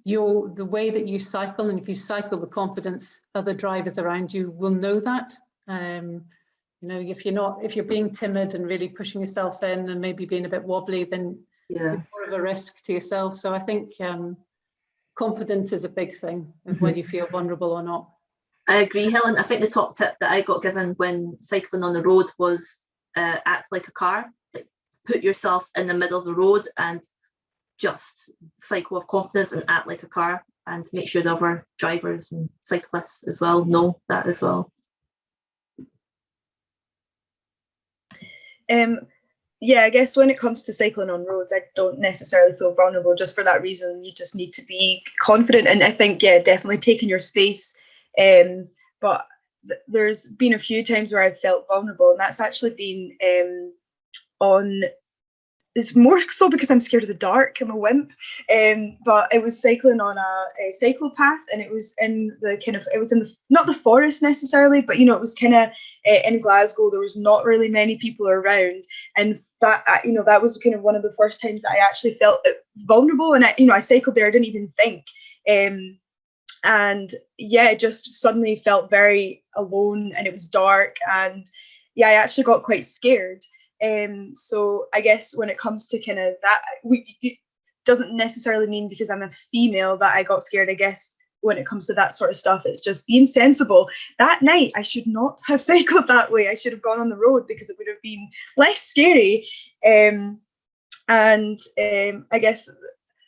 the way that you cycle, and if you cycle with confidence, other drivers around you will know that. You know, if you're being timid and really pushing yourself in and maybe being a bit wobbly, then you're more of a risk to yourself. So I think confidence is a big thing of whether you feel vulnerable or not. I agree, Helen. I think the top tip that I got given when cycling on the road was act like a car. Like, put yourself in the middle of the road and just cycle with confidence and act like a car, and make sure the other drivers and cyclists as well know that as well. Yeah, I guess when it comes to cycling on roads, I don't necessarily feel vulnerable just for that reason. You just need to be confident. And I think, yeah, definitely taking your space. But there's been a few times where I've felt vulnerable, and that's actually been it's more so because I'm scared of the dark. I'm a wimp. But I was cycling on a cycle path, and it was in not the forest necessarily, but it was kind of in Glasgow. There was not really many people around, and that that was kind of one of the first times that I actually felt vulnerable. And I cycled there. I didn't even think. And yeah, it just suddenly felt very alone, and it was dark, and yeah, I actually got quite scared. So I guess when it comes to kind of that, it doesn't necessarily mean because I'm a female that I got scared. I guess when it comes to that sort of stuff, it's just being sensible. That night, I should not have cycled that way. I should have gone on the road because it would have been less scary. And I guess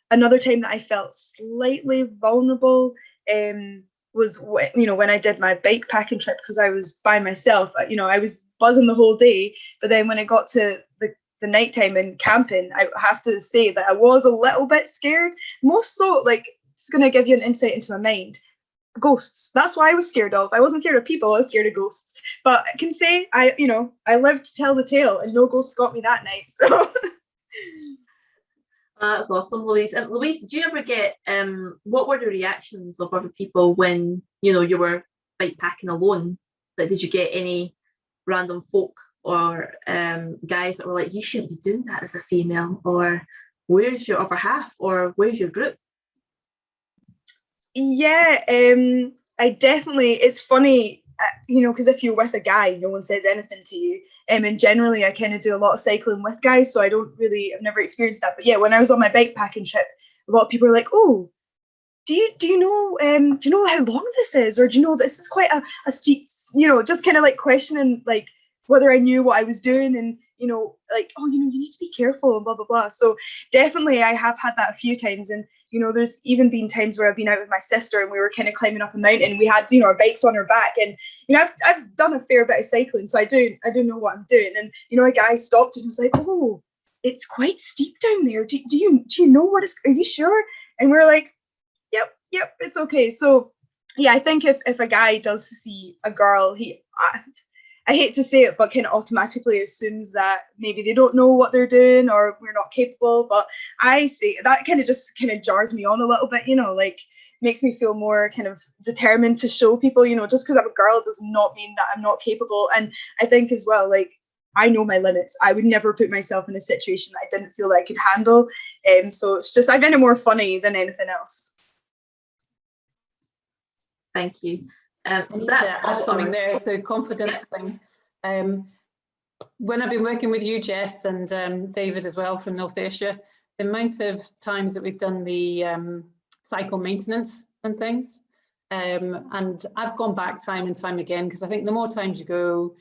another time that I felt slightly vulnerable was when I did my bike packing trip, because I was by myself. I was buzzing the whole day, but then when I got to the nighttime and camping, I have to say that I was a little bit scared. Most so, like, it's going to give you an insight into my mind. Ghosts. That's what I was scared of. I wasn't scared of people. I was scared of ghosts. But I can say I lived to tell the tale, and no ghosts got me that night. So. That's awesome, Louise. Louise, did you ever get what were the reactions of other people when you were bike packing alone? Like, did you get any random folk or guys that were like, you shouldn't be doing that as a female, or where's your other half, or where's your group? Yeah, I definitely, it's funny, because if you're with a guy, no one says anything to you. And generally I kind of do a lot of cycling with guys, so I've never experienced that. But yeah, when I was on my bike packing trip, a lot of people were like, oh, do you know how long this is, or do you know this is quite a steep, just kind of like questioning like whether I knew what I was doing, and like, oh, you need to be careful and blah blah blah. So definitely I have had that a few times. And there's even been times where I've been out with my sister and we were kind of climbing up a mountain, and we had our bikes on our back, and I've done a fair bit of cycling, so I do know what I'm doing. And a guy stopped and was like, oh, it's quite steep down there, do you know what is, are you sure? And we're like, yep, it's okay. So yeah, I think if a guy does see a girl, I hate to say it, but kind of automatically assumes that maybe they don't know what they're doing or we're not capable. But I say that kind of just kind of jars me on a little bit, you know, like makes me feel more kind of determined to show people, you know, just because I'm a girl does not mean that I'm not capable. And I think as well, like, I know my limits. I would never put myself in a situation that I didn't feel that I could handle. So it's just, I find it more funny than anything else. Thank you. So that's something there, so confidence thing. When I've been working with you, Jess, and David as well from North Ayrshire, the amount of times that we've done the cycle maintenance and things, and I've gone back time and time again, because I think the more times you go,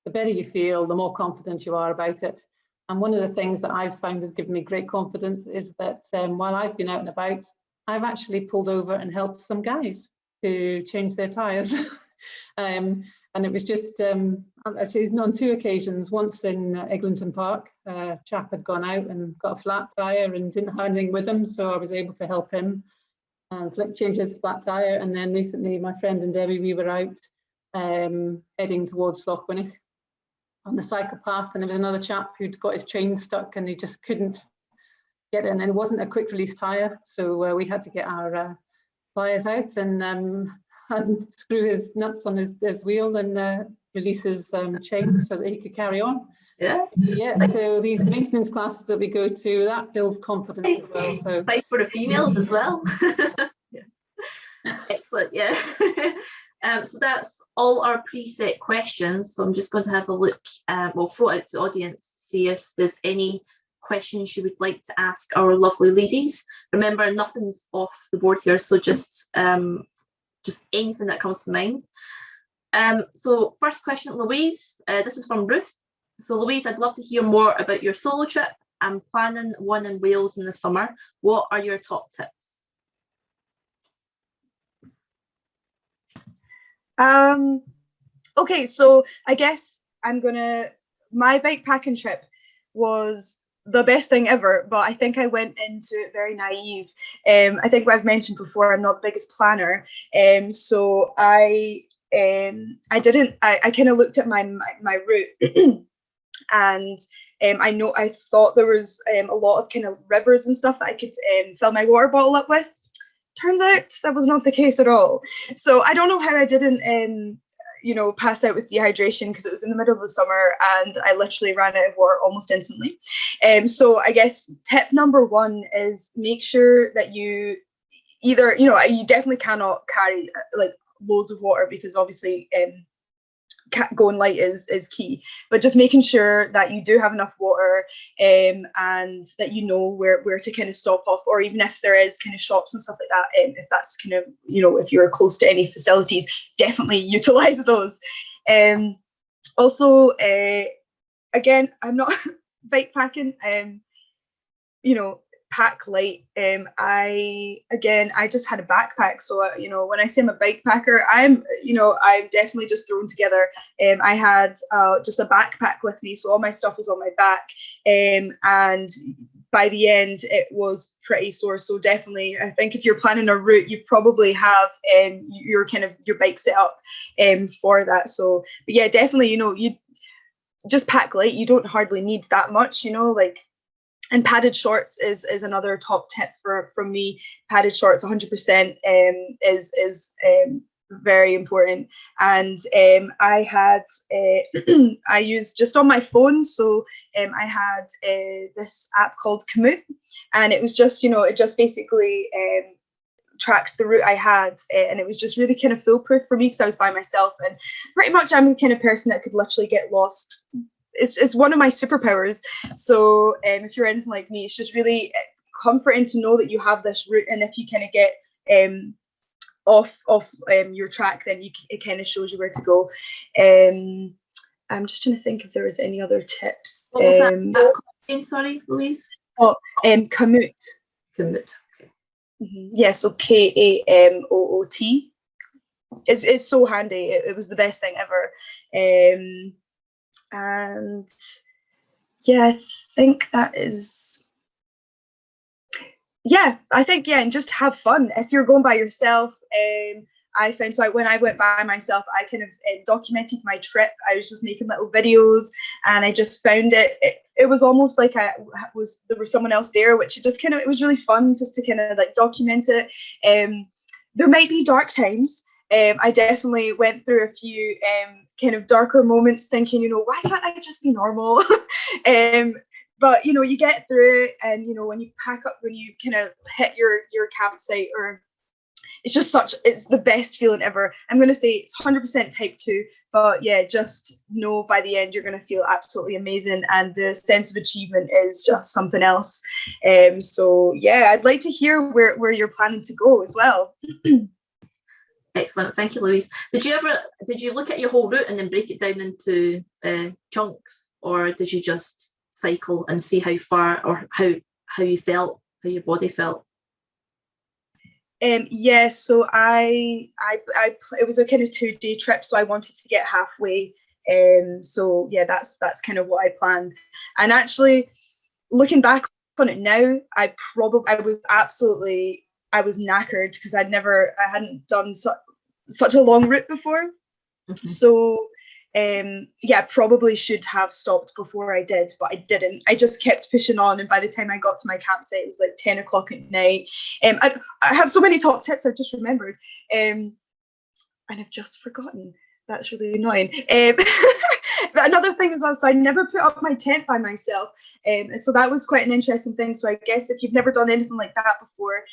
the better you feel, the more confident you are about it. And one of the things that I've found has given me great confidence is that while I've been out and about, I've actually pulled over and helped some guys to change their tyres. And it was just, actually on 2 occasions, once in Eglinton Park, a chap had gone out and got a flat tyre and didn't have anything with him, so I was able to help him change his flat tyre. And then recently, my friend and Debbie, we were out heading towards Lochwinnoch on the cycle path, and there was another chap who'd got his chain stuck and he just couldn't get in, and it wasn't a quick release tyre, so we had to get our pliers out and screw his nuts on his wheel and release his chain so that he could carry on. Yeah. So these maintenance classes that we go to, that builds confidence as well. So right for the females as well. Excellent. Yeah. So that's all our preset questions. So I'm just going to have a look, we'll throw it out to the audience to see if there's any questions you would like to ask our lovely ladies. Remember, nothing's off the board here, so just anything that comes to mind. So first question, Louise, this is from Ruth. So Louise, I'd love to hear more about your solo trip. I'm planning one in Wales in the summer. What are your top tips? Okay, so I guess my bikepacking trip was the best thing ever, but I think I went into it very naive. I think what I've mentioned before, I'm not the biggest planner, so I kind of looked at my route and I thought there was a lot of kind of rivers and stuff that I could fill my water bottle up with. Turns out that was not the case at all. So I don't know how I didn't pass out with dehydration, because it was in the middle of the summer and I literally ran out of water almost instantly. So I guess tip number 1 is make sure that you either, you definitely cannot carry like loads of water, because obviously going light is key, but just making sure that you do have enough water and that you know where to kind of stop off, or even if there is kind of shops and stuff like that, if that's kind of, if you're close to any facilities, definitely utilize those. Also, again, I'm not bike packing, pack light. I just had a backpack, so when I say I'm a bike packer, I'm definitely just thrown together. I had just a backpack with me, so all my stuff was on my back, and by the end it was pretty sore. So definitely, I think if you're planning a route, you probably have your bike set up for that. So, but yeah, definitely, you just pack light. You don't hardly need that much, and padded shorts is another top tip from me. Padded shorts 100% is very important. And I had I used just on my phone, so I had this app called Komoot, and it was just it just basically tracked the route I had, and it was just really kind of foolproof for me, because I was by myself, and pretty much I'm the kind of person that could literally get lost. It's one of my superpowers. So if you're anything like me, it's just really comforting to know that you have this route, and if you kind of get off your track, then it kind of shows you where to go. I'm just trying to think if there was any other tips. What was that? Sorry, Louise. Komoot. Komoot. Okay. Yeah, so Kamoot. It's so handy. It was the best thing ever. And yeah, I think that is, and just have fun. If you're going by yourself, I found, so when I went by myself, I kind of documented my trip. I was just making little videos, and I just found it was almost like there was someone else there, which it was really fun just to kind of like document it. There might be dark times. I definitely went through a few kind of darker moments thinking, you know, why can't I just be normal? But, you know, you get through it, and, you know, when you pack up, when you kind of hit your campsite, or it's the best feeling ever. I'm going to say it's 100% type 2, but yeah, just know by the end you're going to feel absolutely amazing, and the sense of achievement is just something else. So yeah, I'd like to hear where you're planning to go as well. Excellent, thank you, Louise. Did you look at your whole route and then break it down into chunks, or did you just cycle and see how far, or how you felt, how your body felt? Yeah, so I it was a kind of 2-day trip, so I wanted to get halfway. So yeah, that's kind of what I planned. And actually, looking back on it now, I was knackered because I hadn't done such a long route before. Mm-hmm. So yeah, probably should have stopped before I did, but I didn't. I just kept pushing on, and by the time I got to my campsite, it was like 10 o'clock at night. I have so many top tips I've just remembered, and I've just forgotten. That's really annoying. Another thing as well, so I never put up my tent by myself, so that was quite an interesting thing. So I guess if you've never done anything like that before,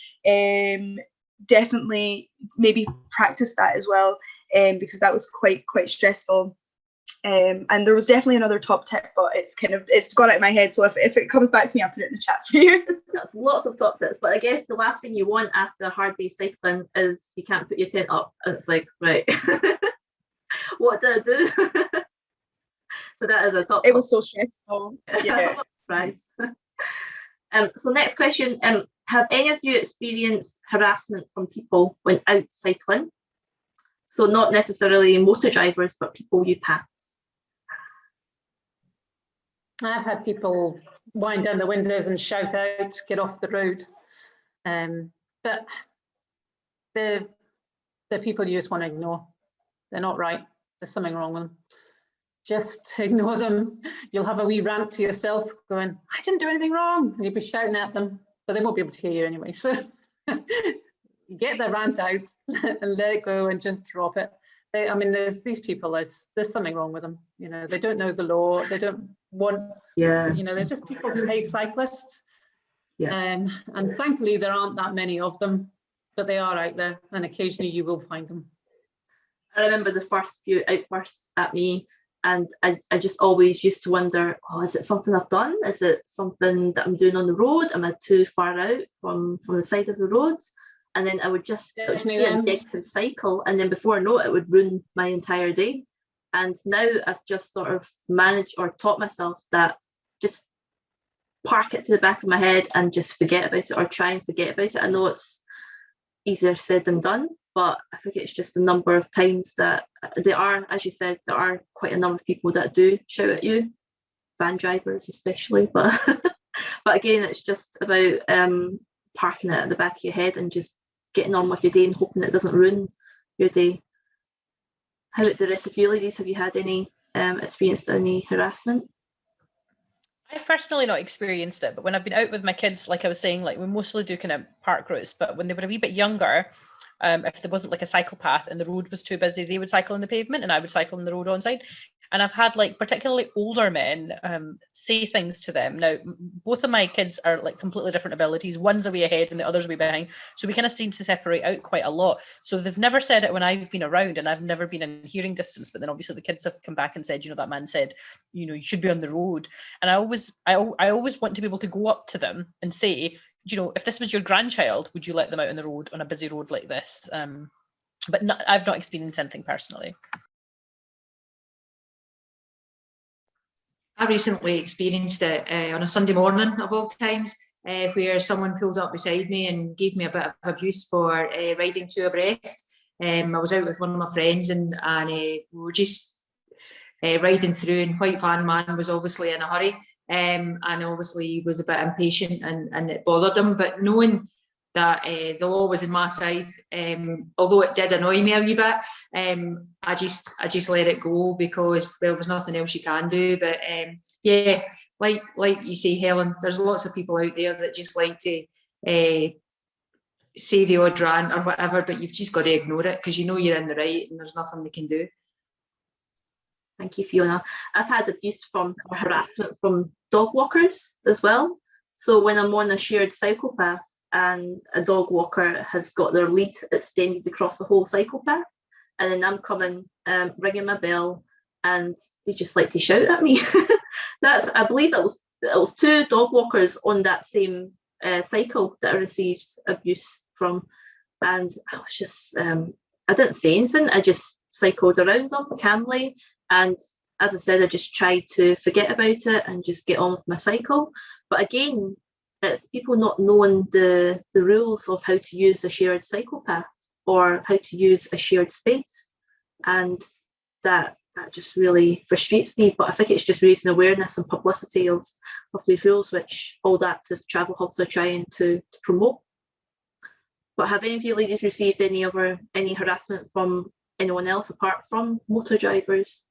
definitely maybe practice that as well, because that was quite stressful. And there was definitely another top tip, but it's gone out of my head, so if it comes back to me, I'll put it in the chat for you. That's lots of top tips, but I guess the last thing you want after a hard day cycling is you can't put your tent up, and it's like, right, what do I do? So that is a top. It was so stressful. Yeah. Nice. So next question, have any of you experienced harassment from people when out cycling? So not necessarily motor drivers, but people you pass. I've had people wind down the windows and shout out, get off the road. But the people you just want to ignore. They're not right. There's something wrong with them. Just ignore them. You'll have a wee rant to yourself going, I didn't do anything wrong. And you'll be shouting at them, but they won't be able to hear you anyway. So you get the rant out and let it go and just drop it. There's these people, there's something wrong with them. You know, they don't know the law. They don't want, you know, they're just people who hate cyclists. Yeah. And thankfully there aren't that many of them, but they are out there, and occasionally you will find them. I remember the first few outbursts at me, and I just always used to wonder, is it something I've done? Is it something that I'm doing on the road? Am I too far out from the side of the road? And then I would just be a negative cycle, and then before I know it would ruin my entire day. And now I've just sort of managed or taught myself that just park it to the back of my head and just forget about it, or try and forget about it. I know it's easier said than done, but I think it's just a number of times that there are, as you said, there are quite a number of people that do shout at you, van drivers especially, but but again, it's just about parking it at the back of your head and just getting on with your day and hoping it doesn't ruin your day. How about the rest of you ladies? Have you had any experienced any harassment? I've personally not experienced it, but when I've been out with my kids, like I was saying, like we mostly do kind of park routes, but when they were a wee bit younger, if there wasn't like a cycle path and the road was too busy, they would cycle on the pavement and I would cycle on the road on side. And I've had like particularly older men say things to them. Now, both of my kids are like completely different abilities. One's a way ahead and the other's a way behind. So we kind of seem to separate out quite a lot. So they've never said it when I've been around, and I've never been in hearing distance. But then obviously the kids have come back and said, you know, that man said, you know, you should be on the road. And I always want to be able to go up to them and say, you know, if this was your grandchild, would you let them out on the road on a busy road like this? But I've not experienced anything personally. I recently experienced it on a Sunday morning of all times, where someone pulled up beside me and gave me a bit of abuse for riding two abreast. I was out with one of my friends and we were just riding through, and White Van Man was obviously in a hurry, and obviously he was a bit impatient and it bothered him. But knowing that the law was in my side. Although it did annoy me a wee bit, I just let it go because, well, there's nothing else you can do. But yeah, like you say, Helen, there's lots of people out there that just like to say the odd rant or whatever, but you've just got to ignore it because you know you're in the right and there's nothing they can do. Thank you, Fiona. I've had abuse or harassment from dog walkers as well. So when I'm on a shared cycle path and a dog walker has got their lead extended across the whole cycle path, and then I'm coming, ringing my bell, and they just like to shout at me. I believe it was 2 dog walkers on that same cycle that I received abuse from, and I was just, I didn't say anything. I just cycled around them calmly, and as I said, I just tried to forget about it and just get on with my cycle. But again, it's people not knowing the rules of how to use a shared cycle path or how to use a shared space, and that just really frustrates me. But I think it's just raising awareness and publicity of these rules, which all the active travel hubs are trying to promote. But have any of you ladies received any harassment from anyone else apart from motor drivers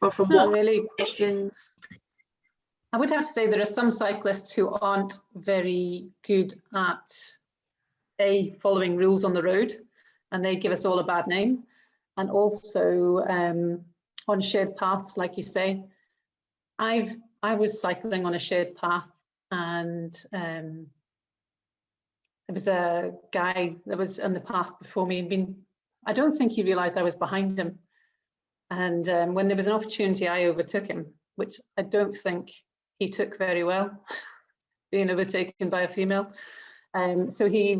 or from Not really. Questions? I would have to say there are some cyclists who aren't very good at following rules on the road, and they give us all a bad name. And also on shared paths, like you say, I was cycling on a shared path, and there was a guy that was on the path before me, and I don't think he realised I was behind him. And when there was an opportunity, I overtook him, which I don't think he took very well, being overtaken by a female. So he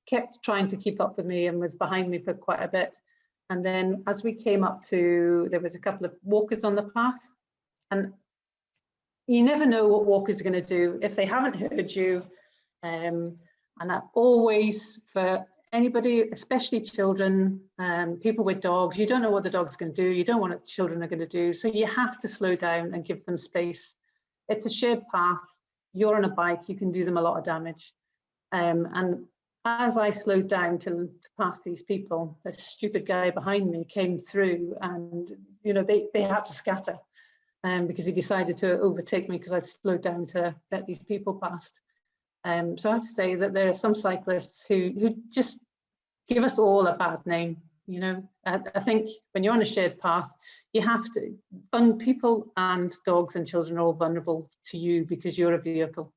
kept trying to keep up with me and was behind me for quite a bit. And then as we came up there was a couple of walkers on the path, and you never know what walkers are going to do if they haven't heard you. And I always, for anybody, especially children, people with dogs, you don't know what the dog's going to do. You don't know what children are going to do. So you have to slow down and give them space. It's a shared path. You're on a bike, you can do them a lot of damage. And as I slowed down to pass these people, a stupid guy behind me came through, and they had to scatter because he decided to overtake me because I slowed down to let these people past. So I have to say that there are some cyclists who just give us all a bad name. I think when you're on a shared path, you have to, people and dogs and children are all vulnerable to you because you're a vehicle.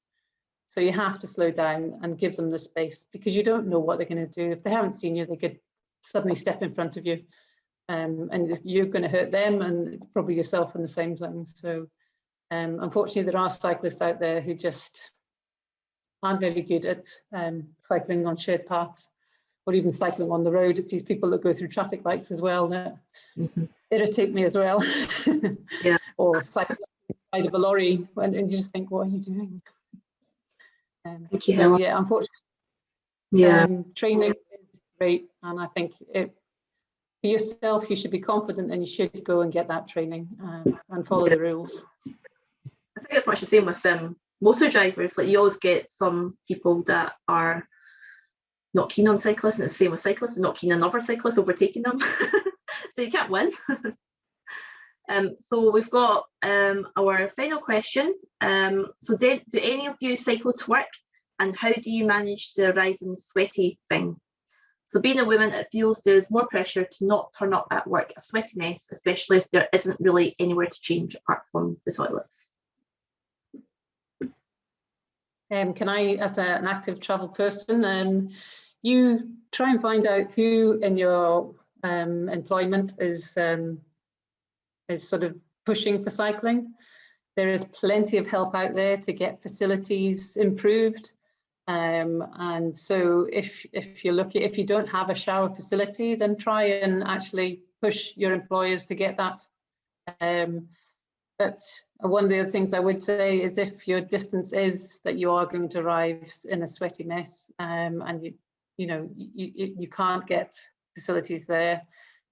So you have to slow down and give them the space, because you don't know what they're going to do. If they haven't seen you, they could suddenly step in front of you, and you're going to hurt them and probably yourself in the same thing. So unfortunately, there are cyclists out there who just aren't very good at cycling on shared paths, or even cycling on the road. It's these people that go through traffic lights as well that irritate me as well. Yeah. Or cycling inside of a lorry, and you just think, what are you doing? Thank you, Helen. Yeah, unfortunately, training is great, and I think for yourself, you should be confident and you should go and get that training and follow the rules. I think it's much the same with motor drivers. Like, you always get some people that are not keen on cyclists, and it's the same with cyclists, not keen on other cyclists overtaking them. So you can't win. So we've got our final question. So do any of you cycle to work, and how do you manage the arriving sweaty thing? So being a woman, it feels there's more pressure to not turn up at work a sweaty mess, especially if there isn't really anywhere to change apart from the toilets. Can I, as an active travel person, you try and find out who in your employment is sort of pushing for cycling. There is plenty of help out there to get facilities improved. And so if you don't have a shower facility, then try and actually push your employers to get that. But one of the other things I would say is, if your distance is that you are going to arrive in a sweaty mess, and you can't get facilities there,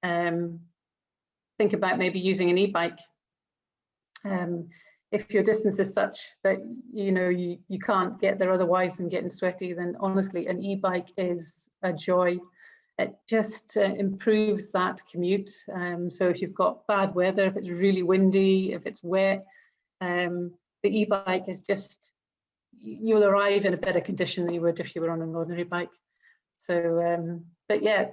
think about maybe using an e-bike. if your distance is such that you can't get there otherwise than getting sweaty, then honestly an e-bike is a joy. It just improves that commute. So if you've got bad weather, if it's really windy, if it's wet, the e-bike is just, you'll arrive in a better condition than you would if you were on an ordinary bike. So, but yeah,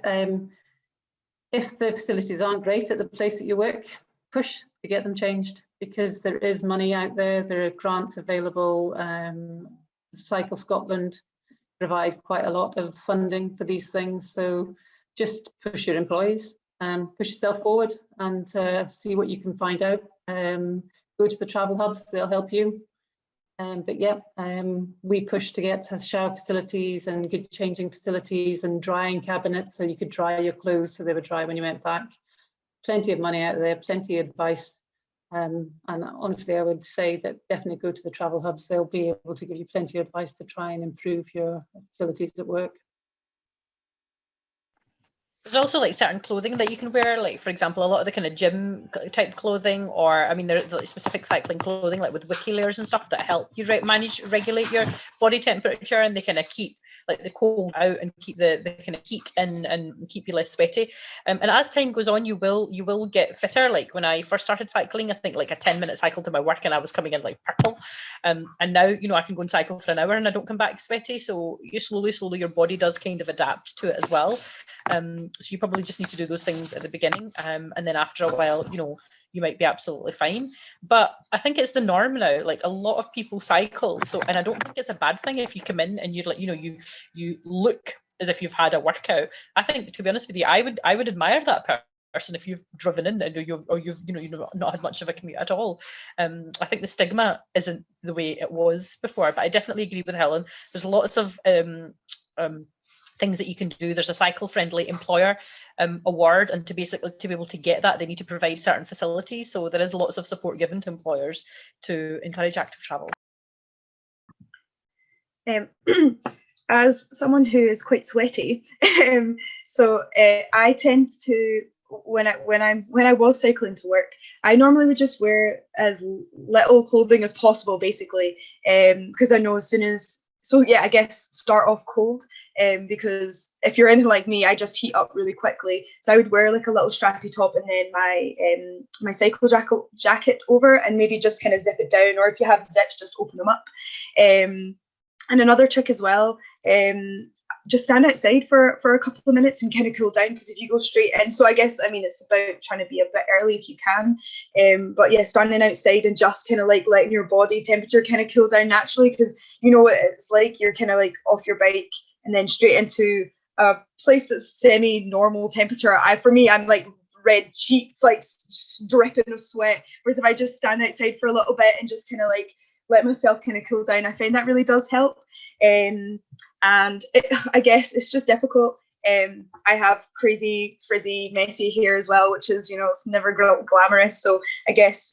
if the facilities aren't great at the place that you work, push to get them changed, because there is money out there. There are grants available. Cycle Scotland provide quite a lot of funding for these things. So just push your employees, push yourself forward, and see what you can find out. Go to the travel hubs, they'll help you. But yeah, we push to get shower facilities and good changing facilities and drying cabinets, so you could dry your clothes so they were dry when you went back. Plenty of money out there, plenty of advice. And honestly, I would say that definitely go to the travel hubs. They'll be able to give you plenty of advice to try and improve your facilities at work. There's also like certain clothing that you can wear, like for example, a lot of the kind of gym type clothing, or I mean, there's like specific cycling clothing, like with wickie layers and stuff that help you regulate your body temperature, and they kind of keep like the cold out and keep the kind of heat in and keep you less sweaty. And as time goes on, you will get fitter. Like when I first started cycling, I think like a 10-minute cycle to my work and I was coming in like purple. And now, I can go and cycle for an hour and I don't come back sweaty. So you slowly your body does kind of adapt to it as well. So you probably just need to do those things at the beginning, and then after a while, you might be absolutely fine. But I think it's the norm now. Like a lot of people cycle, and I don't think it's a bad thing if you come in and you're like, you look as if you've had a workout. I think, to be honest with you, I would admire that person if you've driven in and you've not had much of a commute at all. I think the stigma isn't the way it was before, but I definitely agree with Helen. There's lots of things that you can do. There's a cycle friendly employer award, and to be able to get that, they need to provide certain facilities. So there is lots of support given to employers to encourage active travel. As someone who is quite sweaty, so I tend to, when I was cycling to work, I normally would just wear as little clothing as possible, basically, because I know as soon as, so yeah, I guess start off cold, because if you're anything like me, I just heat up really quickly. So I would wear like a little strappy top and then my cycle jacket over, and maybe just kind of zip it down, or if you have zips, just open them up. And another trick as well, just stand outside for a couple of minutes and kind of cool down, because if you go straight in, so I guess, I mean, it's about trying to be a bit early if you can, but yeah, standing outside and just kind of like letting your body temperature kind of cool down naturally, because you know what it's like, you're kind of like off your bike and then straight into a place that's semi-normal temperature. For me, I'm like red cheeks, like dripping of sweat, whereas if I just stand outside for a little bit and just kind of like let myself kind of cool down, I find that really does help. And I guess it's just difficult. I have crazy, frizzy, messy hair as well, which is, it's never glamorous. So I guess,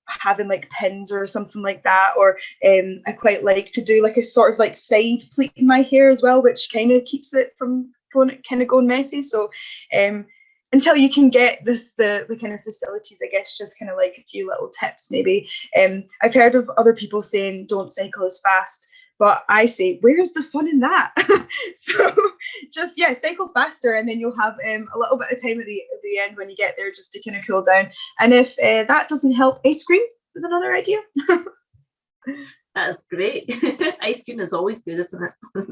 having like pins or something like that, or I quite like to do like a sort of like side pleat in my hair as well, which kind of keeps it from going messy. So until you can get the kind of facilities, I guess just kind of like a few little tips maybe. I've heard of other people saying don't cycle as fast, but I say, where's the fun in that? So just, yeah, cycle faster, and then you'll have a little bit of time at the end when you get there, just to kind of cool down. And if that doesn't help, ice cream is another idea. That's great. Ice cream is always good, isn't it?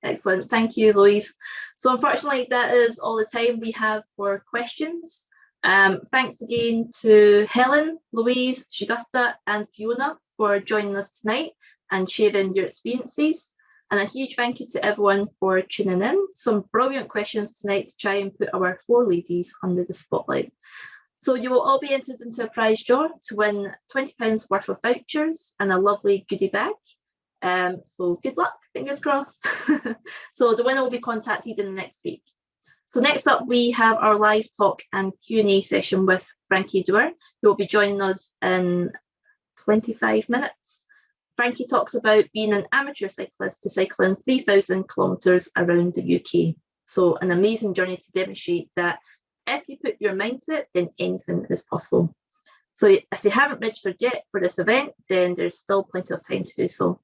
Excellent. Thank you, Louise. So unfortunately, that is all the time we have for questions. Thanks again to Helen, Louise, Shagufta and Fiona for joining us tonight and sharing your experiences. And a huge thank you to everyone for tuning in. Some brilliant questions tonight to try and put our 4 ladies under the spotlight. So you will all be entered into a prize draw to win £20 worth of vouchers and a lovely goodie bag. So good luck, fingers crossed. So the winner will be contacted in the next week. So next up, we have our live talk and Q&A session with Frankie Dewar, who will be joining us in 25 minutes. Frankie talks about being an amateur cyclist to cycling 3,000 kilometres around the UK. So an amazing journey to demonstrate that if you put your mind to it, then anything is possible. So if you haven't registered yet for this event, then there's still plenty of time to do so.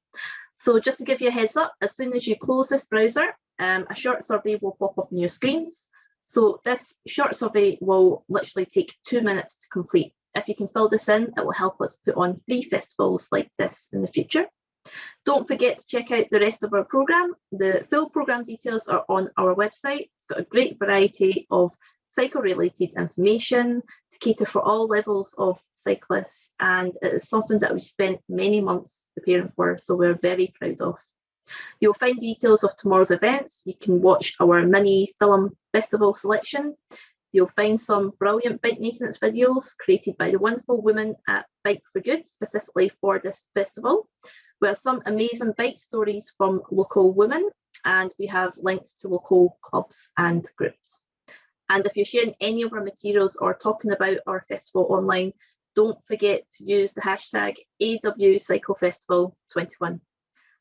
So just to give you a heads up, as soon as you close this browser, a short survey will pop up on your screens. So this short survey will literally take 2 minutes to complete. If you can fill this in, it will help us put on free festivals like this in the future. Don't forget to check out the rest of our programme. The full programme details are on our website. It's got a great variety of cycle-related information to cater for all levels of cyclists, and it is something that we spent many months preparing for, so we're very proud of. You'll find details of tomorrow's events. You can watch our mini film festival selection. You'll find some brilliant bike maintenance videos created by the wonderful women at Bike for Good, specifically for this festival. We have some amazing bike stories from local women, and we have links to local clubs and groups. And if you're sharing any of our materials or talking about our festival online, don't forget to use the hashtag AWCycleFestival21.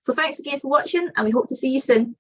So thanks again for watching, and we hope to see you soon.